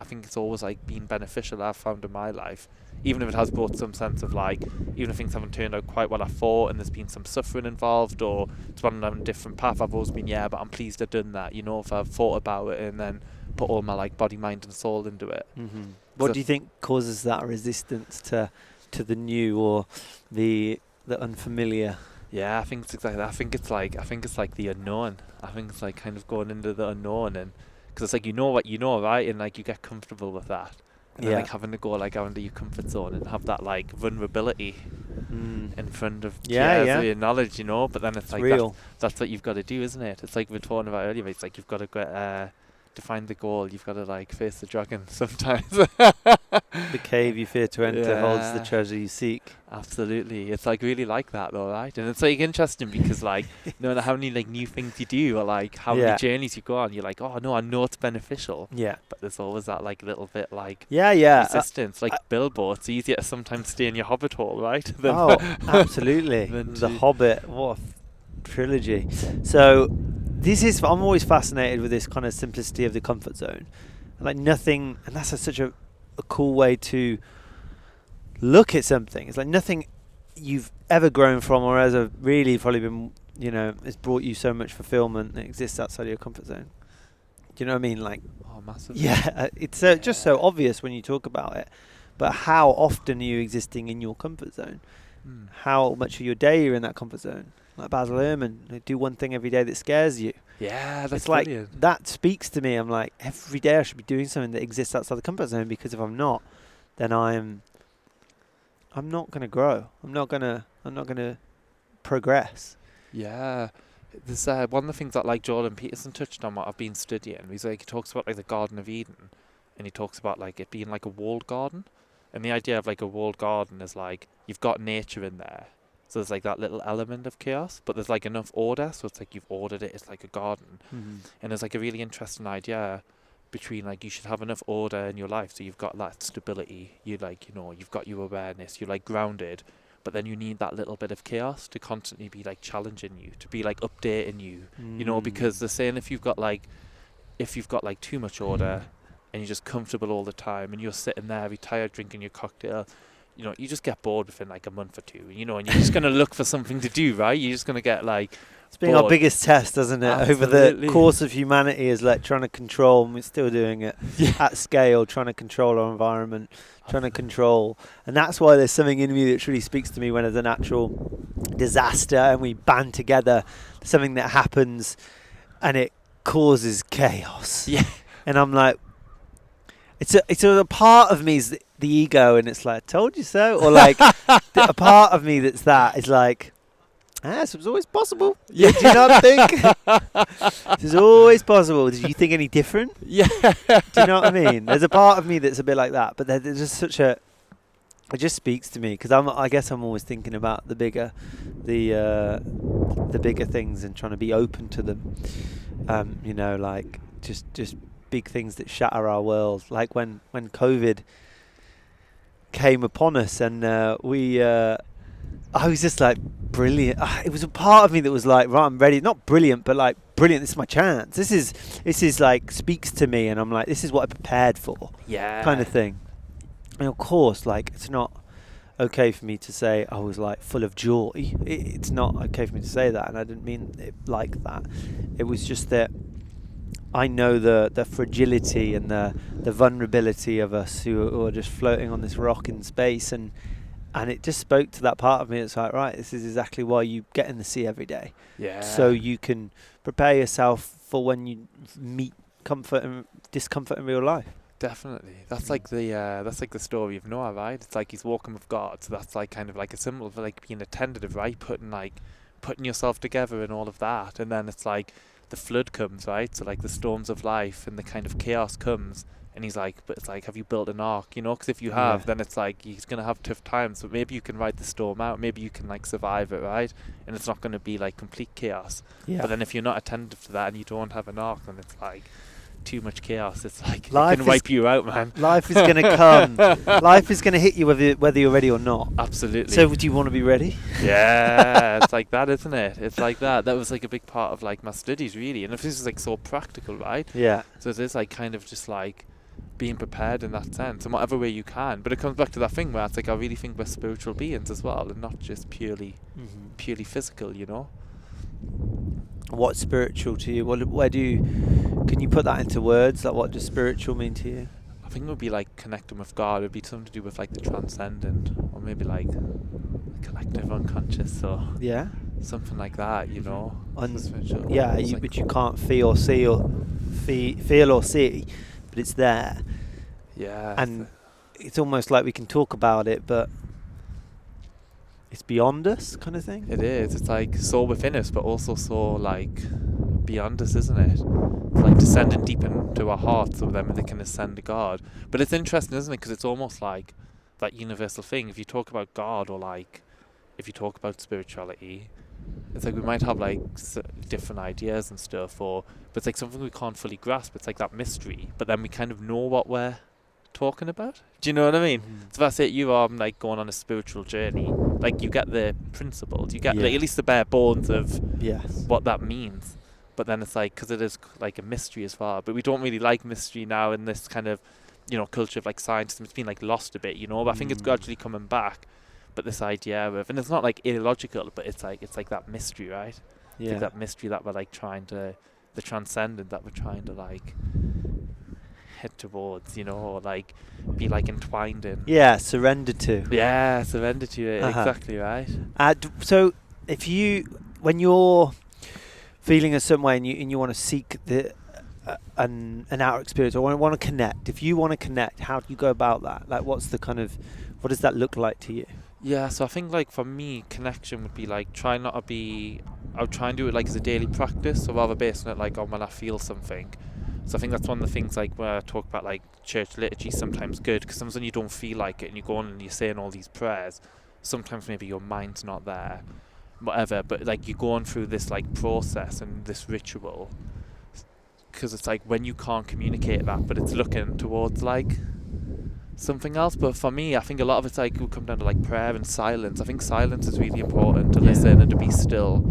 I think it's always like been beneficial. I've found in my life, even if it has brought some sense of like, even if things haven't turned out quite what I thought, and there's been some suffering involved, or it's gone down a different path, I've always been, but I'm pleased I've done that, you know, if I've thought about it and then put all my like body, mind and soul into it. What do you think causes that resistance to the new or the unfamiliar? Yeah, I think it's exactly that. I think it's like the unknown. I think it's like kind of going into the unknown, and because it's like, you know what you know, right, and like you get comfortable with that, and then like having to go like out into your comfort zone and have that like vulnerability in front of your knowledge, you know. But then it's like real. That's what you've got to do, isn't it? It's like we were talking about earlier. It's like you've got to get define the goal. You've got to like face the dragon sometimes. The cave you fear to enter holds the treasure you seek. Absolutely. It's like really like that though, right? And it's like interesting because like no matter how many like new things you do, or like how many journeys you go on, you're like, oh no, I know it's beneficial. Yeah. But there's always that like little bit like resistance. Like Bilbo, it's easier to sometimes stay in your hobbit hole, right? Absolutely. The Hobbit, what a trilogy. So I'm always fascinated with this kind of simplicity of the comfort zone. Like nothing, and that's such a cool way to look at something. It's like nothing you've ever grown from or has really probably been, you know, has brought you so much fulfillment that exists outside of your comfort zone. Do you know what I mean? Like, oh, massively. Yeah, it's just so obvious when you talk about it. But how often are you existing in your comfort zone? How much of your day you're in that comfort zone? Like Basil Ehrman, do one thing every day that scares you. Yeah, that's brilliant. Like, that speaks to me. I'm like, every day I should be doing something that exists outside the comfort zone, because if I'm not, then I'm not going to grow. I'm not going to progress. Yeah. There's one of the things that like Jordan Peterson touched on, what I've been studying. He's like, he talks about like the Garden of Eden, and he talks about like it being like a walled garden. And the idea of like a walled garden is like you've got nature in there. So there's like that little element of chaos, but there's like enough order. So it's like you've ordered it. It's like a garden. And there's like a really interesting idea between like you should have enough order in your life. So you've got that stability. You like, you know, you've got your awareness. You're like grounded. But then you need that little bit of chaos to constantly be like challenging you, to be like updating you, you know, because they're saying if you've got like too much order and you're just comfortable all the time and you're sitting there retired drinking your cocktail, you know, you just get bored within like a month or two, you know, and you're just going to look for something to do, right? You're just going to get like... It's been our biggest test, isn't it? Absolutely. Over the course of humanity, is like trying to control, and we're still doing it at scale, trying to control our environment, trying to control. And that's why there's something in me that really speaks to me when there's a natural disaster and we band together, something that happens and it causes chaos. Yeah. And I'm like, it's a part of me is the ego, and it's like, told you so. Or like a part of me that's that is like, so it's always possible. Yeah. Do you not think? It's always possible. Did you think any different? Yeah. Do you know what I mean? There's a part of me that's a bit like that, but there's just such a... It just speaks to me, because I guess I'm always thinking about the bigger things and trying to be open to them. You know, like just big things that shatter our world. Like when COVID came upon us, and I was just like, brilliant. It was a part of me that was like, right, I'm ready. Not brilliant, but like, brilliant. This is my chance. This is like, speaks to me, and I'm like, this is what I prepared for. Yeah. Kind of thing. And of course, like, it's not okay for me to say I was like full of joy. It's not okay for me to say that, and I didn't mean it like that. It was just that I know the fragility and the vulnerability of us who are just floating on this rock in space, and it just spoke to that part of me. It's like, right, this is exactly why you get in the sea every day. Yeah. So you can prepare yourself for when you meet comfort and discomfort in real life. Definitely. That's like the story of Noah, right? It's like he's walking with God. So that's like kind of like a symbol for like being attentive, right? Putting putting yourself together and all of that, and then it's like the flood comes, right? So like the storms of life and the kind of chaos comes, and he's like, but it's like, have you built an ark? You know, because if you have, then it's like he's gonna have tough times, but maybe you can ride the storm out, maybe you can like survive it, right? And it's not gonna be like complete chaos. But then if you're not attentive to that and you don't have an ark, then it's like too much chaos. It's like life it can wipe you out, man. Life is going to come. Life is going to hit you whether you're ready or not. Absolutely. So do you want to be ready? Yeah, it's like that, isn't it? It's like that. That was like a big part of like my studies, really. And this is like so practical, right? Yeah. So it is like kind of just like being prepared in that sense, in whatever way you can. But it comes back to that thing where it's like I really think we're spiritual beings as well, and not just purely physical, you know. What's spiritual to you? Can you put that into words? Like, what does spiritual mean to you? I think it would be like connecting with God. It would be something to do with like the transcendent, or maybe like collective unconscious, or something like that, you know. But you can't feel or see, but it's there. Yeah. And it's almost like we can talk about it, but it's beyond us, kind of thing. It is. It's like so within us, but also so like beyond us, isn't it? It's like descending deep into our hearts, so then they can ascend to God. But it's interesting, isn't it? Because it's almost like that universal thing. If you talk about God, or like if you talk about spirituality, it's like we might have like different ideas and stuff, but it's like something we can't fully grasp. It's like that mystery, but then we kind of know what we're talking about. Do you know what I mean? So that's it. You are like going on a spiritual journey. Like you get the principles, you get like, at least the bare bones of what that means. But then it's like, because it is like a mystery as well. But we don't really like mystery now in this kind of, you know, culture of like science. It's been like lost a bit, you know. But I think it's gradually coming back. But this idea of, and it's not like illogical, but it's like that mystery, right? Yeah. Like that mystery that we're like trying to, the transcendent that we're trying to like head towards, you know, or like be like entwined in. Yeah, surrender to. Yeah, surrender to it. Exactly, right. So when you're feeling a certain way and you want to seek an outer experience, or want to connect, if you want to connect, how do you go about that? Like, what does that look like to you? Yeah, so I think like for me, connection would be like I would try and do it like as a daily practice, so rather based on it like on when I feel something. So I think that's one of the things like where I talk about like church liturgy sometimes good, because sometimes when you don't feel like it and you go on and you're saying all these prayers, sometimes maybe your mind's not there, whatever, but like you're going through this like process and this ritual, because it's like when you can't communicate that, but it's looking towards like something else. But for me, I think a lot of it's like will come down to like prayer and silence. I think silence is really important, to listen and to be still,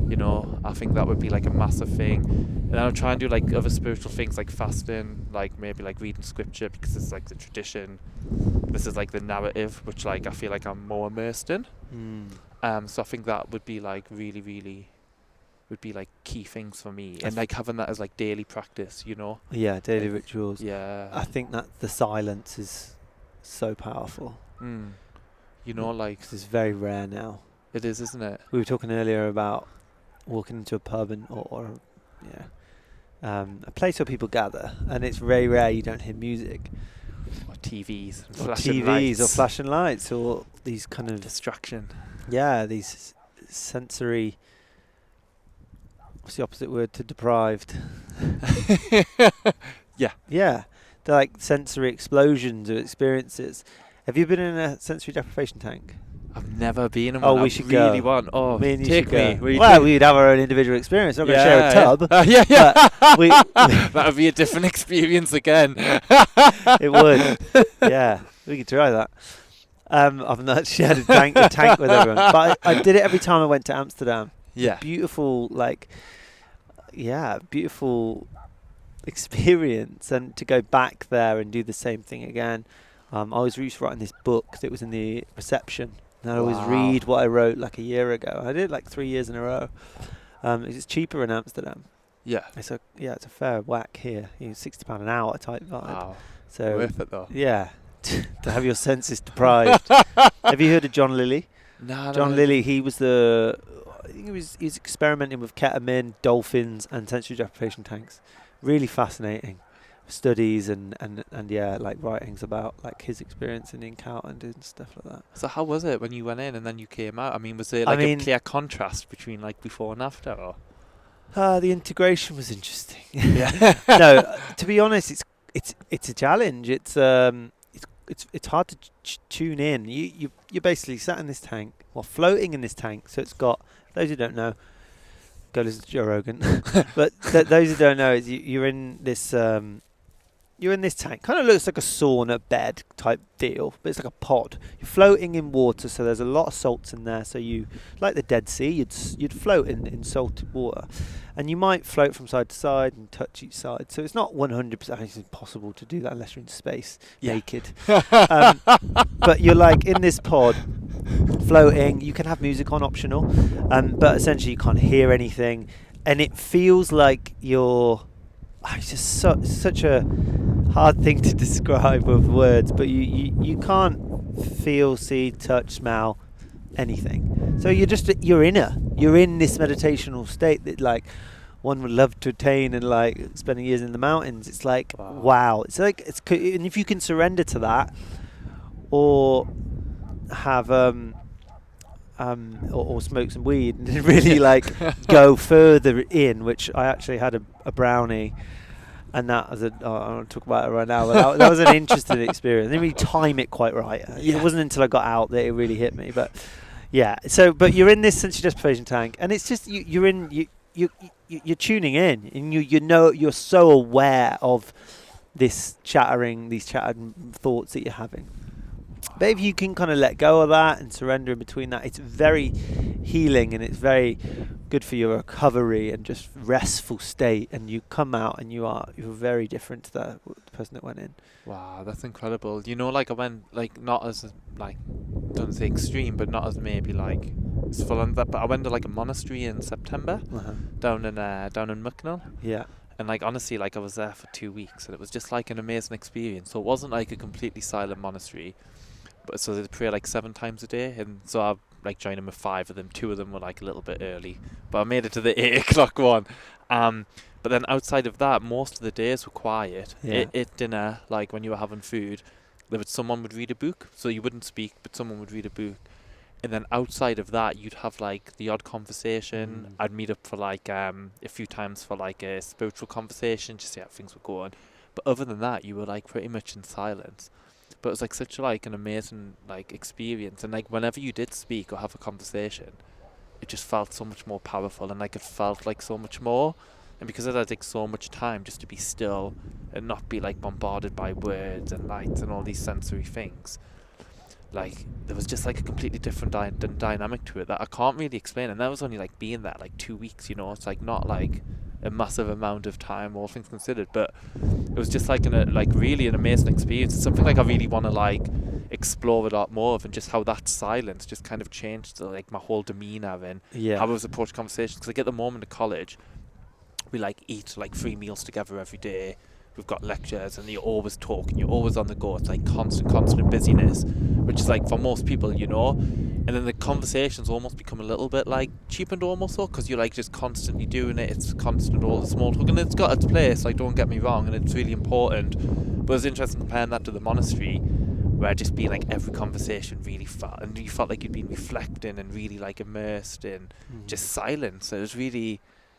you know. I think that would be like a massive thing. And I'll try and do like other spiritual things like fasting, like maybe like reading scripture, because it's like the tradition. This is like the narrative, which like I feel like I'm more immersed in. So I think that would be like really would be like key things for me, and like having that as like daily practice, you know. Yeah, daily rituals. Yeah, I think that the silence is so powerful. You know, like it's very rare now. It is, isn't it? We were talking earlier about walking into a pub or a place where people gather, and it's very rare you don't hear music. Or TVs. Or flashing lights, or these kind of distraction. Yeah, these sensory. What's the opposite word to deprived? Yeah. They're like sensory explosions of experiences. Have you been in a sensory deprivation tank? I've never been in one. Oh, we should go. Really want. Oh, me and you take should me. Go. Well, we'd have our own individual experience. We're not going to share a tub. That would be a different experience again. It would. Yeah, we could try that. I've not shared a tank with everyone, but I did it every time I went to Amsterdam. Yeah. Beautiful experience, and to go back there and do the same thing again. I was writing this book that was in the reception, and I always read what I wrote like a year ago. I did it like 3 years in a row. It's cheaper in Amsterdam. Yeah. It's a fair whack here. £60 an hour type vibe. Wow. So worth it though. Yeah. To have your senses deprived. Have you heard of John Lilly? No. John Lilly, he was he was experimenting with ketamine, dolphins, and sensory deprivation tanks. Really fascinating. studies and yeah, like writings about like his experience in Encountered and stuff like that. So how was it when you went in and then you came out? I mean, was there I like a mean- clear contrast between like before and after? Or? The integration was interesting. Yeah. No, to be honest, it's a challenge. It's hard to tune in. You're basically sat in this tank, or floating in this tank. So it's got, those who don't know, go listen to Joe Rogan. But those who don't know, is you're in this tank. Kind of looks like a sauna bed type deal, but it's like a pod. You're floating in water, so there's a lot of salts in there. So you, like the Dead Sea, you'd float in salted water, and you might float from side to side and touch each side. So it's not 100%. It's impossible to do that unless you're in space naked. But you're like in this pod, floating. You can have music on, optional, but essentially you can't hear anything, and it feels like you're. It's just such a hard thing to describe with words, but you can't feel, see, touch, smell anything. So you're in this meditational state that like one would love to attain, and like spending years in the mountains. It's like wow. It's like and if you can surrender to that, or have or smoke some weed and really like go further in, which I actually had a brownie, and that was I don't want to talk about it right now, but that was an interesting experience. I didn't really time it quite right. Yeah. It wasn't until I got out that it really hit me. But yeah, but you're in this sensory deprivation tank, and it's just you're tuning in, and you're so aware of these chattered thoughts that you're having. But if you can kind of let go of that and surrender in between that, it's very healing, and it's very good for your recovery and just restful state. And you come out and you're very different to the person that went in. Wow, that's incredible. You know, like I went like not as like, don't say extreme, but not as maybe like it's full on that. But I went to like a monastery in September down in Mucknell. Yeah. And like honestly, like I was there for 2 weeks, and it was just like an amazing experience. So it wasn't like a completely silent monastery. But so they pray like 7 times a day, and so I like joined them with 5 of them. 2 of them were like a little bit early, but I made it to the 8 o'clock one. But then outside of that, most of the days were quiet. Yeah. At dinner, like when you were having food, someone would read a book, so you wouldn't speak, but someone would read a book. And then outside of that, you'd have like the odd conversation. I'd meet up for like a few times for like a spiritual conversation, just see how things were going. But other than that, you were like pretty much in silence. But it was like such like an amazing like experience, and like whenever you did speak or have a conversation, it just felt so much more powerful, and like it felt like so much more. And because it had like so much time just to be still and not be like bombarded by words and lights and all these sensory things, like there was just like a completely different dynamic to it that I can't really explain. And that was only like being there like 2 weeks, you know. It's like not like a massive amount of time, all things considered, but it was just like really an amazing experience. It's something like I really want to like explore a lot more of, and just how that silence just kind of changed like my whole demeanor and how I was approaching conversations. Because like at the moment at college, we like eat like 3 meals together every day. We've got lectures, and you're always talking, you're always on the go. It's like constant busyness, which is like for most people, you know. And then the conversations almost become a little bit like cheapened almost, so because you're like just constantly doing it. It's constant, all the small talk, and it's got its place, like don't get me wrong, and it's really important. But it's interesting comparing that to the monastery, where just being like every conversation really felt, and you felt like you'd been reflecting and really like immersed in just silence. It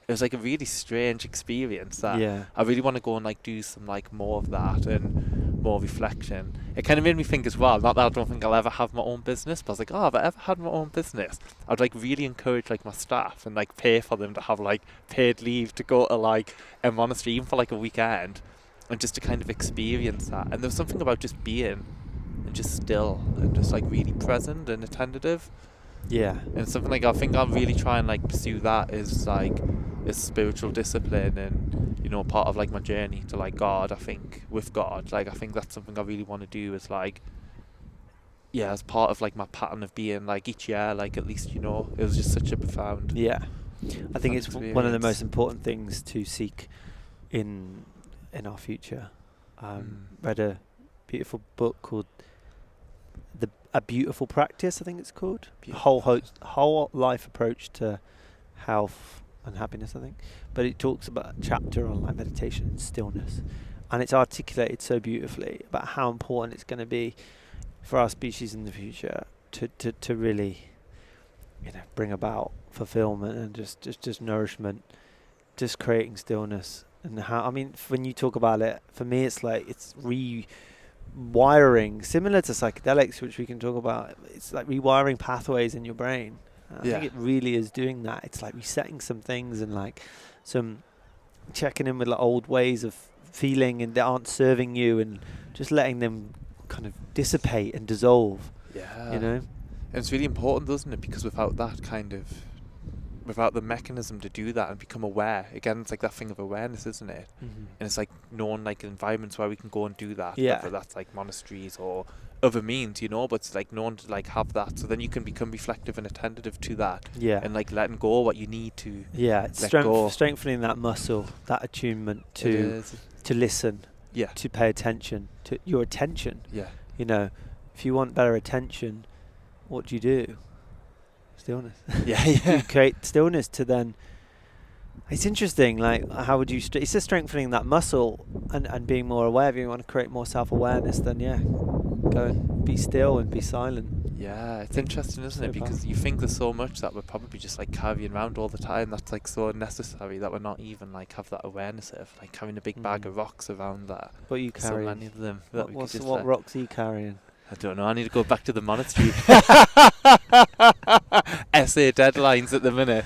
was like a really strange experience that I really want to go and like do some like more of that and more reflection. It kind of made me think as well, not that I don't think I'll ever have my own business, but I was like, have I ever had my own business? I'd like really encourage like my staff and like pay for them to have like paid leave to go to like a monastery, even for like a weekend, and just to kind of experience that. And there was something about just being and just still and just like really present and attentive. Yeah. And something like I think I'll really try and like pursue that is like a spiritual discipline, and you know, part of like my journey to like God. I think with God, like I think that's something I really want to do, is like as part of like my pattern of being, like each year, like at least, you know, it was just such a profound I think it's one of the most important things to seek in our future. Read a beautiful book called A Beautiful Practice, I think it's called. Whole life approach to health and happiness, I think. But it talks about a chapter on like meditation and stillness. and it's articulated so beautifully about how important it's going to be for our species in the future to really, bring about fulfillment and just nourishment, just creating stillness. And how, when you talk about it, for me, it's like it's rewiring, similar to psychedelics, which we can talk about. It's like rewiring pathways in your brain. I think it really is doing that. It's like resetting some things and like some checking in with like old ways of feeling and that aren't serving you, and just letting them kind of dissipate and dissolve. And it's really important, doesn't it? Because without the mechanism to do that and become aware, again, it's like that thing of awareness, isn't it? And it's like known like environments where we can go and do that, whether that's like monasteries or other means, but it's like known to like have that, so then you can become reflective and attentive to that, and like letting go what you need to it's strengthening that muscle, that attunement to listen, to pay attention, to your attention. If you want better attention, what do? Stillness. You create stillness to then. It's interesting, like how would you it's just strengthening that muscle and being more aware. If you want to create more self-awareness, then go and be still and be silent. It's interesting, isn't it? Because you think there's so much that we're probably just like carrying around all the time that's like so unnecessary that we're not even like have that awareness of, like having a big bag of rocks around that. What are you carrying? So many of them. What rocks are you carrying? I don't know. I need to go back to the monastery. Essay deadlines at the minute.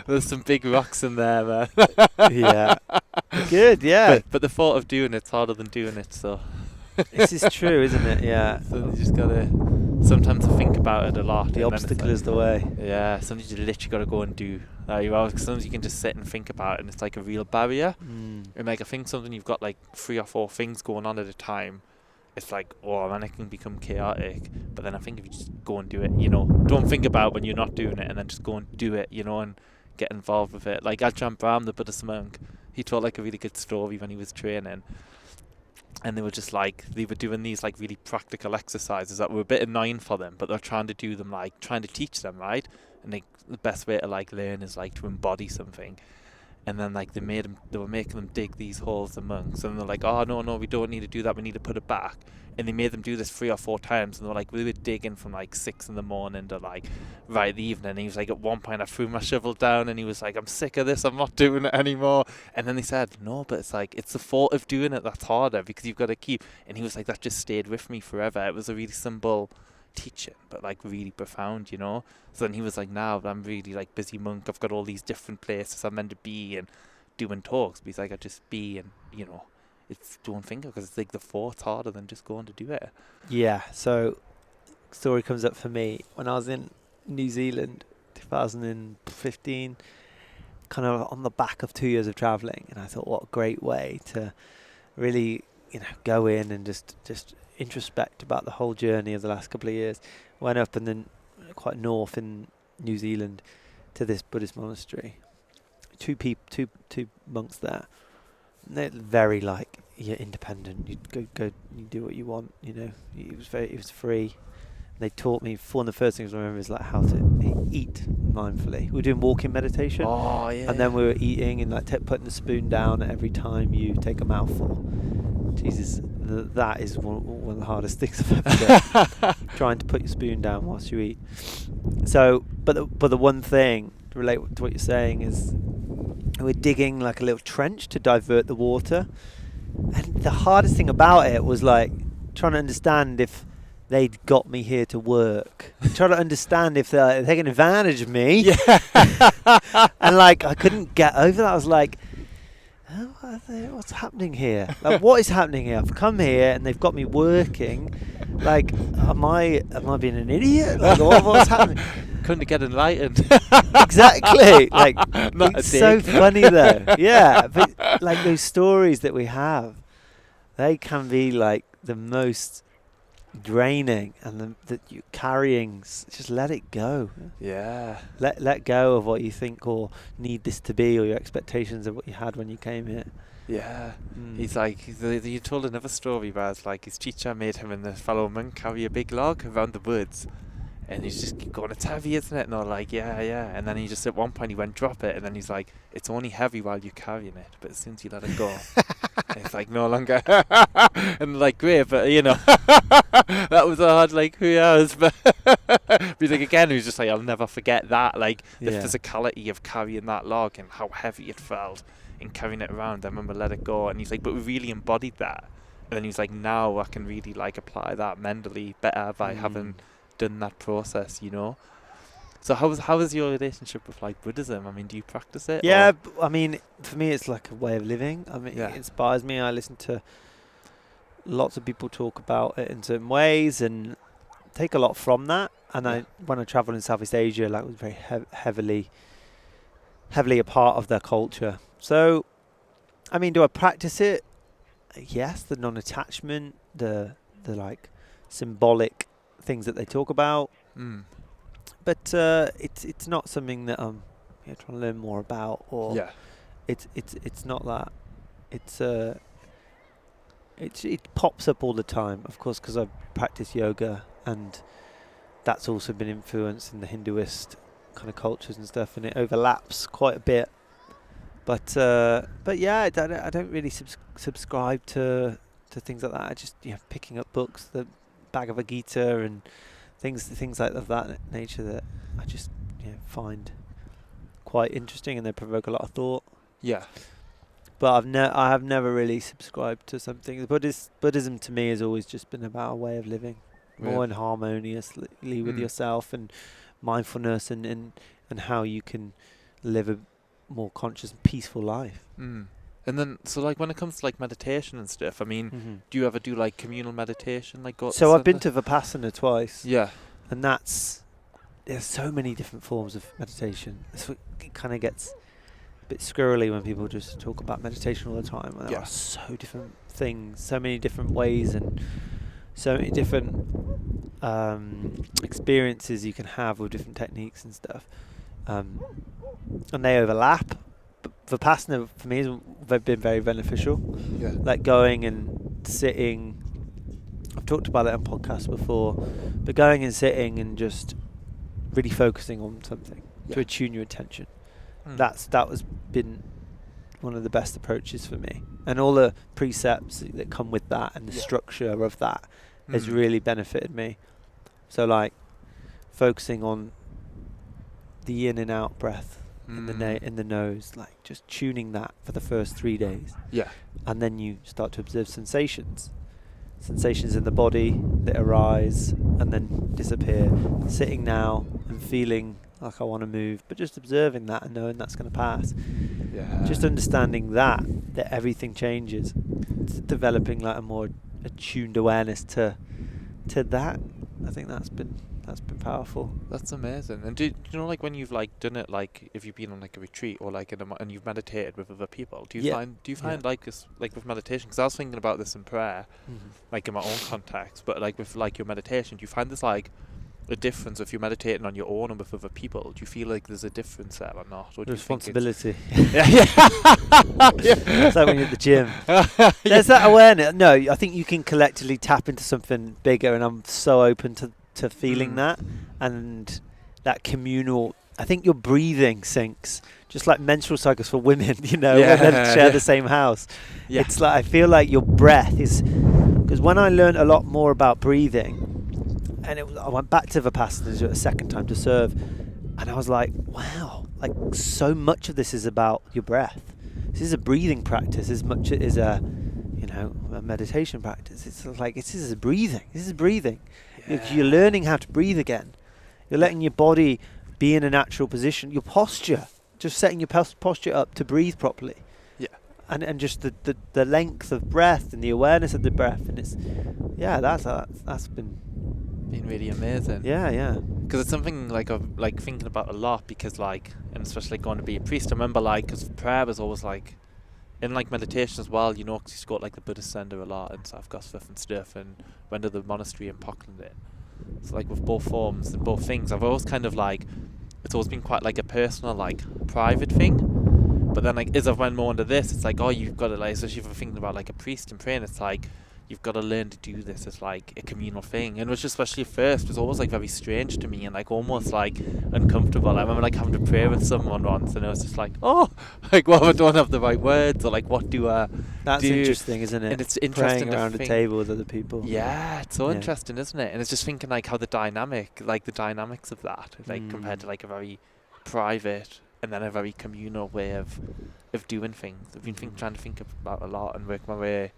There's some big rocks in there, man. Good. But the thought of doing it's harder than doing it. So this is true, isn't it? So you just gotta sometimes think about it a lot. The obstacle is the way. Sometimes you literally gotta go and do. Sometimes you can just sit and think about it, and it's like a real barrier. And like I think something you've got like 3 or 4 things going on at a time. It's like, man, it can become chaotic. But then I think if you just go and do it, don't think about when you're not doing it, and then just go and do it, and get involved with it. Like Ajahn Brahm, the Buddhist monk, he told like a really good story when he was training. And they were just like, they were doing these like really practical exercises that were a bit annoying for them, but they're trying to do them, like trying to teach them, right? And the best way to like learn is like to embody something. And then like they were making them dig these holes, the monks, and they're like, oh no, we don't need to do that, we need to put it back. And they made them do this 3 or 4 times, and they were like, we were digging from like 6 in the morning to like right in the evening. And he was like, at one point I threw my shovel down, and he was like, I'm sick of this, I'm not doing it anymore. And then they said, no, but it's like, it's the thought of doing it that's harder, because you've got to keep. And he was like, that just stayed with me forever. It was a really simple teaching, but like really profound, So then he was like, now I'm really like busy monk, I've got all these different places I'm meant to be and doing talks, but he's like, I just be, and it's don't think, because it's like the thought's harder than just going to do it. So story comes up for me when I was in New Zealand 2015, kind of on the back of 2 years of traveling, and I thought, what a great way to really go in and just introspect about the whole journey of the last couple of years. Went up and then quite north in New Zealand to this Buddhist monastery. Two monks there. And they're very like, you're independent. You go, you do what you want. It was free. And they taught me. One of the first things I remember is like how to eat mindfully. We were doing walking meditation. And then we were eating and like putting the spoon down every time you take a mouthful. Jesus, that is one of the hardest things I've ever done. Trying to put your spoon down whilst you eat. So, but the one thing to relate to what you're saying is we're digging like a little trench to divert the water, and the hardest thing about it was like trying to understand if they'd got me here to work, trying to understand if they're taking advantage of me. And like I couldn't get over that. I was like, what's happening here? Like, what is happening here? I've come here and they've got me working. Like, am I being an idiot? Like, what's happening? Couldn't get enlightened. Exactly. Like, it's so funny though. Yeah, but like those stories that we have, they can be like the most draining, and that you're carrying. Just let it go. Let go of what you think or need this to be, or your expectations of what you had when you came here. He's like, you told another story where it's like his teacher made him and the fellow monk carry a big log around the woods, And he's just going, it's heavy, isn't it? And they're like, yeah, yeah. And then he just, at one point, he went, drop it. And then he's like, it's only heavy while you're carrying it. But as soon as you let it go, it's like no longer. And like, great, but you know, that was a hard, like, 3 hours. But he's like, again, he was just like, I'll never forget that. Like, the physicality of carrying that log and how heavy it felt in carrying it around. I remember let it go. And he's like, but we really embodied that. And then he's like, now I can really like apply that mentally better by having done that process, you know. So how is your relationship with like Buddhism? I mean, do you practice it? Yeah, I mean, for me it's like a way of living. I mean, it inspires me. I listen to lots of people talk about it in certain ways and take a lot from that. And when I travel in Southeast Asia, like, it was very heavily a part of their culture. So, I mean, do I practice it? Yes, the non-attachment, the like symbolic things that they talk about, but it's not something that I'm trying to learn more about, or it's not that. It pops up all the time, of course, because I practice yoga, and that's also been influenced in the Hinduist kind of cultures and stuff, and it overlaps quite a bit. But yeah, I don't really subscribe to things like that. I just picking up books, the Bhagavad Gita and things like of that nature that I just find quite interesting, and they provoke a lot of thought. Yeah. But I have never really subscribed to something. Buddhism to me has always just been about a way of living, more in harmoniously with yourself, and mindfulness, and how you can live a more conscious and peaceful life. And then, so like when it comes to like meditation and stuff, I mean, do you ever do like communal meditation? Like, so I've been to Vipassana twice. Yeah. And there's so many different forms of meditation. It kind of gets a bit squirrely when people just talk about meditation all the time. And there are so different things, so many different ways, and so many different experiences you can have with different techniques and stuff. And they overlap. But Vipassana for me has been very beneficial. Yeah. Like going and sitting. I've talked about it on podcasts before, but going and sitting and just really focusing on something to attune your attention. That was been one of the best approaches for me, and all the precepts that come with that and the structure of that has really benefited me. So like focusing on the in and out breath in the nose, like just tuning that for the first 3 days. Yeah. And then you start to observe sensations in the body that arise and then disappear. Sitting now and feeling like I want to move, but just observing that and knowing that's going to pass. Yeah. Just understanding that everything changes. It's developing like a more attuned awareness to that. I think that's been powerful. That's amazing. And do you know, like when you've like done it, like if you've been on like a retreat or like and you've meditated with other people, do you find like this, like with meditation? Because I was thinking about this in prayer, like in my own context, but like with like your meditation, do you find this like a difference if you're meditating on your own and with other people? Do you feel like there's a difference there or not? Or do responsibility. Yeah. It's like when you're at the gym. There's that awareness. No, I think you can collectively tap into something bigger, and I'm so open to feeling that, and that communal. I think your breathing syncs, just like menstrual cycles for women. Women share the same house. Yeah. It's like I feel like your breath is, because when I learned a lot more about breathing, and I went back to Vipassana a second time to serve, and I was like, wow, like so much of this is about your breath. This is a breathing practice as much as a meditation practice. It's like this is breathing. Yeah. You're learning how to breathe again. You're letting your body be in a natural position. Your posture, just setting your posture up to breathe properly. Yeah. And just the length of breath and the awareness of the breath, and it's that's been really amazing. Yeah. Because it's something like I've like thinking about a lot, because like, and especially going to be a priest, I remember like, because prayer was always like, in like meditation as well, because you go to like the Buddhist center a lot and South Gosforth and stuff, and went to the monastery in Pocklandin. So like with both forms and both things, I've always kind of like, it's always been quite like a personal, like private thing. But then like as I've went more into this, it's like, oh, you've got to like, especially if I'm thinking about like a priest and praying, it's like you've got to learn to do this as like a communal thing. And which, especially at first, was always like very strange to me and like almost like uncomfortable. I remember like having to pray with someone once, and I was just like, oh, like what if I don't have the right words, or like what do I That's do? interesting, isn't it? And it's interesting Praying around a table with other people. Yeah, it's so interesting, isn't it? And it's just thinking like how the dynamics of that, like compared to like a very private and then a very communal way of doing things. I've been trying to think about a lot and work my way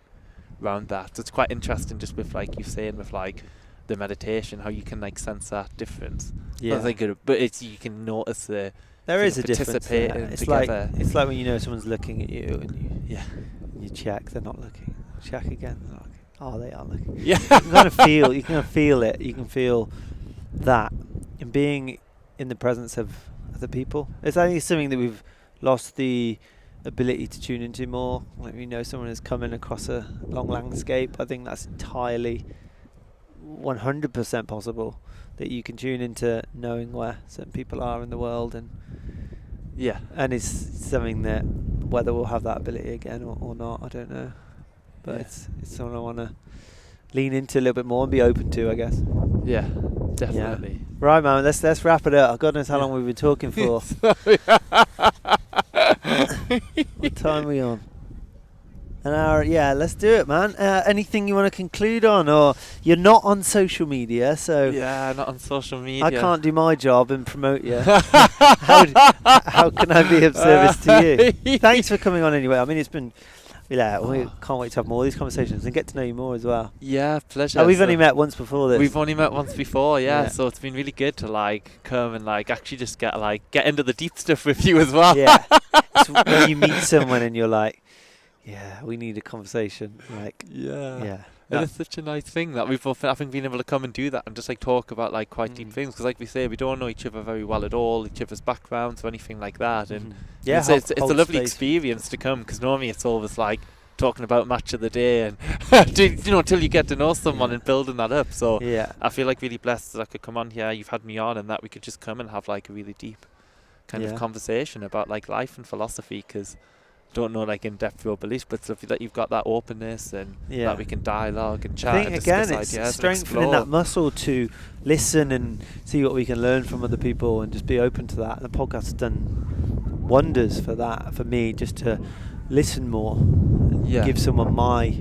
around that. So it's quite interesting, just with like you saying with like the meditation, how you can like sense that difference. Yeah. But it's, you can notice the there is a difference. It's together. It's like when you know someone's looking at you and yeah, you check, they're not looking. Check again, they're not looking. Oh, they are looking. Yeah. You can kind of feel it. You can feel that in being in the presence of other people. It's I think it's something that we've lost the ability to tune into more. Like we know someone is coming across a long landscape. I think that's entirely 100% possible, that you can tune into knowing where certain people are in the world, and it's something that whether we'll have that ability again or not, I don't know. But it's something I want to lean into a little bit more and be open to, I guess. Yeah, definitely. Yeah. Right, man. Let's wrap it up. God knows how long we've been talking for. What time are we on? An hour. Yeah, let's do it, man. Anything you want to conclude on, or you're not on social media, so yeah, not on social media. I can't do my job and promote you. How can I be of service to you? Thanks for coming on anyway. I mean, it's been. Yeah, we can't wait to have more of these conversations and get to know you more as well. Yeah, pleasure. We've only met once before this. We've only met once before, yeah. So it's been really good to like come and like actually just get into the deep stuff with you as well. Yeah, it's when you meet someone and you're like, yeah, we need a conversation. Like, yeah. And it's such a nice thing that we've both, I think, been able to come and do that and just like talk about like quite deep things, because like we say, we don't know each other very well at all, each other's backgrounds or anything like that, and it's a lovely experience to come, because normally it's always like talking about match of the day and till you get to know someone and building that up. So I feel like really blessed that I could come on here, you've had me on, and that we could just come and have like a really deep kind of conversation about like life and philosophy, because don't know like in depth your beliefs, but so that you've got that openness and that we can dialogue and chat. I think and again, discuss ideas, it's strengthening that muscle to listen and see what we can learn from other people and just be open to that. And the podcast has done wonders for that, for me, just to listen more and give someone my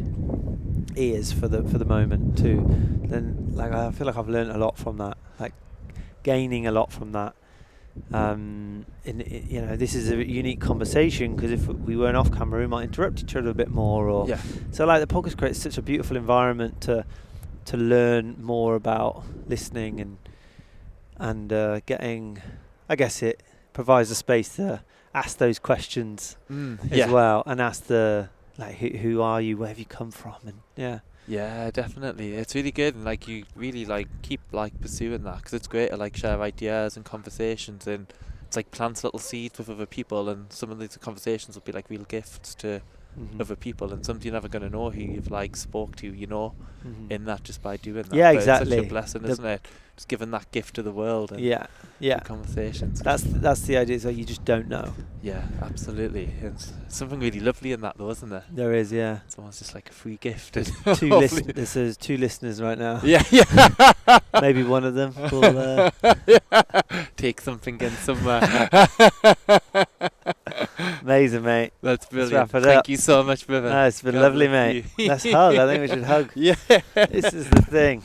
ears for the moment too. Then like I feel like I've learned a lot from that, like gaining a lot from that. This is a unique conversation, because if we weren't off camera we might interrupt each other a bit more, so like the podcast creates such a beautiful environment to learn more about listening and getting, I guess it provides a space to ask those questions as well, and ask the like who are you, where have you come from, and yeah, definitely. It's really good, and like you really like keep like pursuing that, because it's great to like share ideas and conversations, and it's like plants little seeds with other people, and some of these conversations will be like real gifts to other people, and something you're never going to know who you've like spoke to, in that, just by doing that. Yeah, but exactly. It's such a blessing, isn't it? Just giving that gift to the world. And the conversations. That's the idea. So you just don't know. Yeah, absolutely. It's something really lovely in that, though, isn't there? There is, yeah. It's almost just like a free gift. There's two listeners right now. Yeah. Maybe one of them will take something in somewhere. Amazing, mate. That's brilliant. Let's wrap it up. Thank you so much, brother. It's been lovely, mate. Let's hug. I think we should hug. Yeah. This is the thing.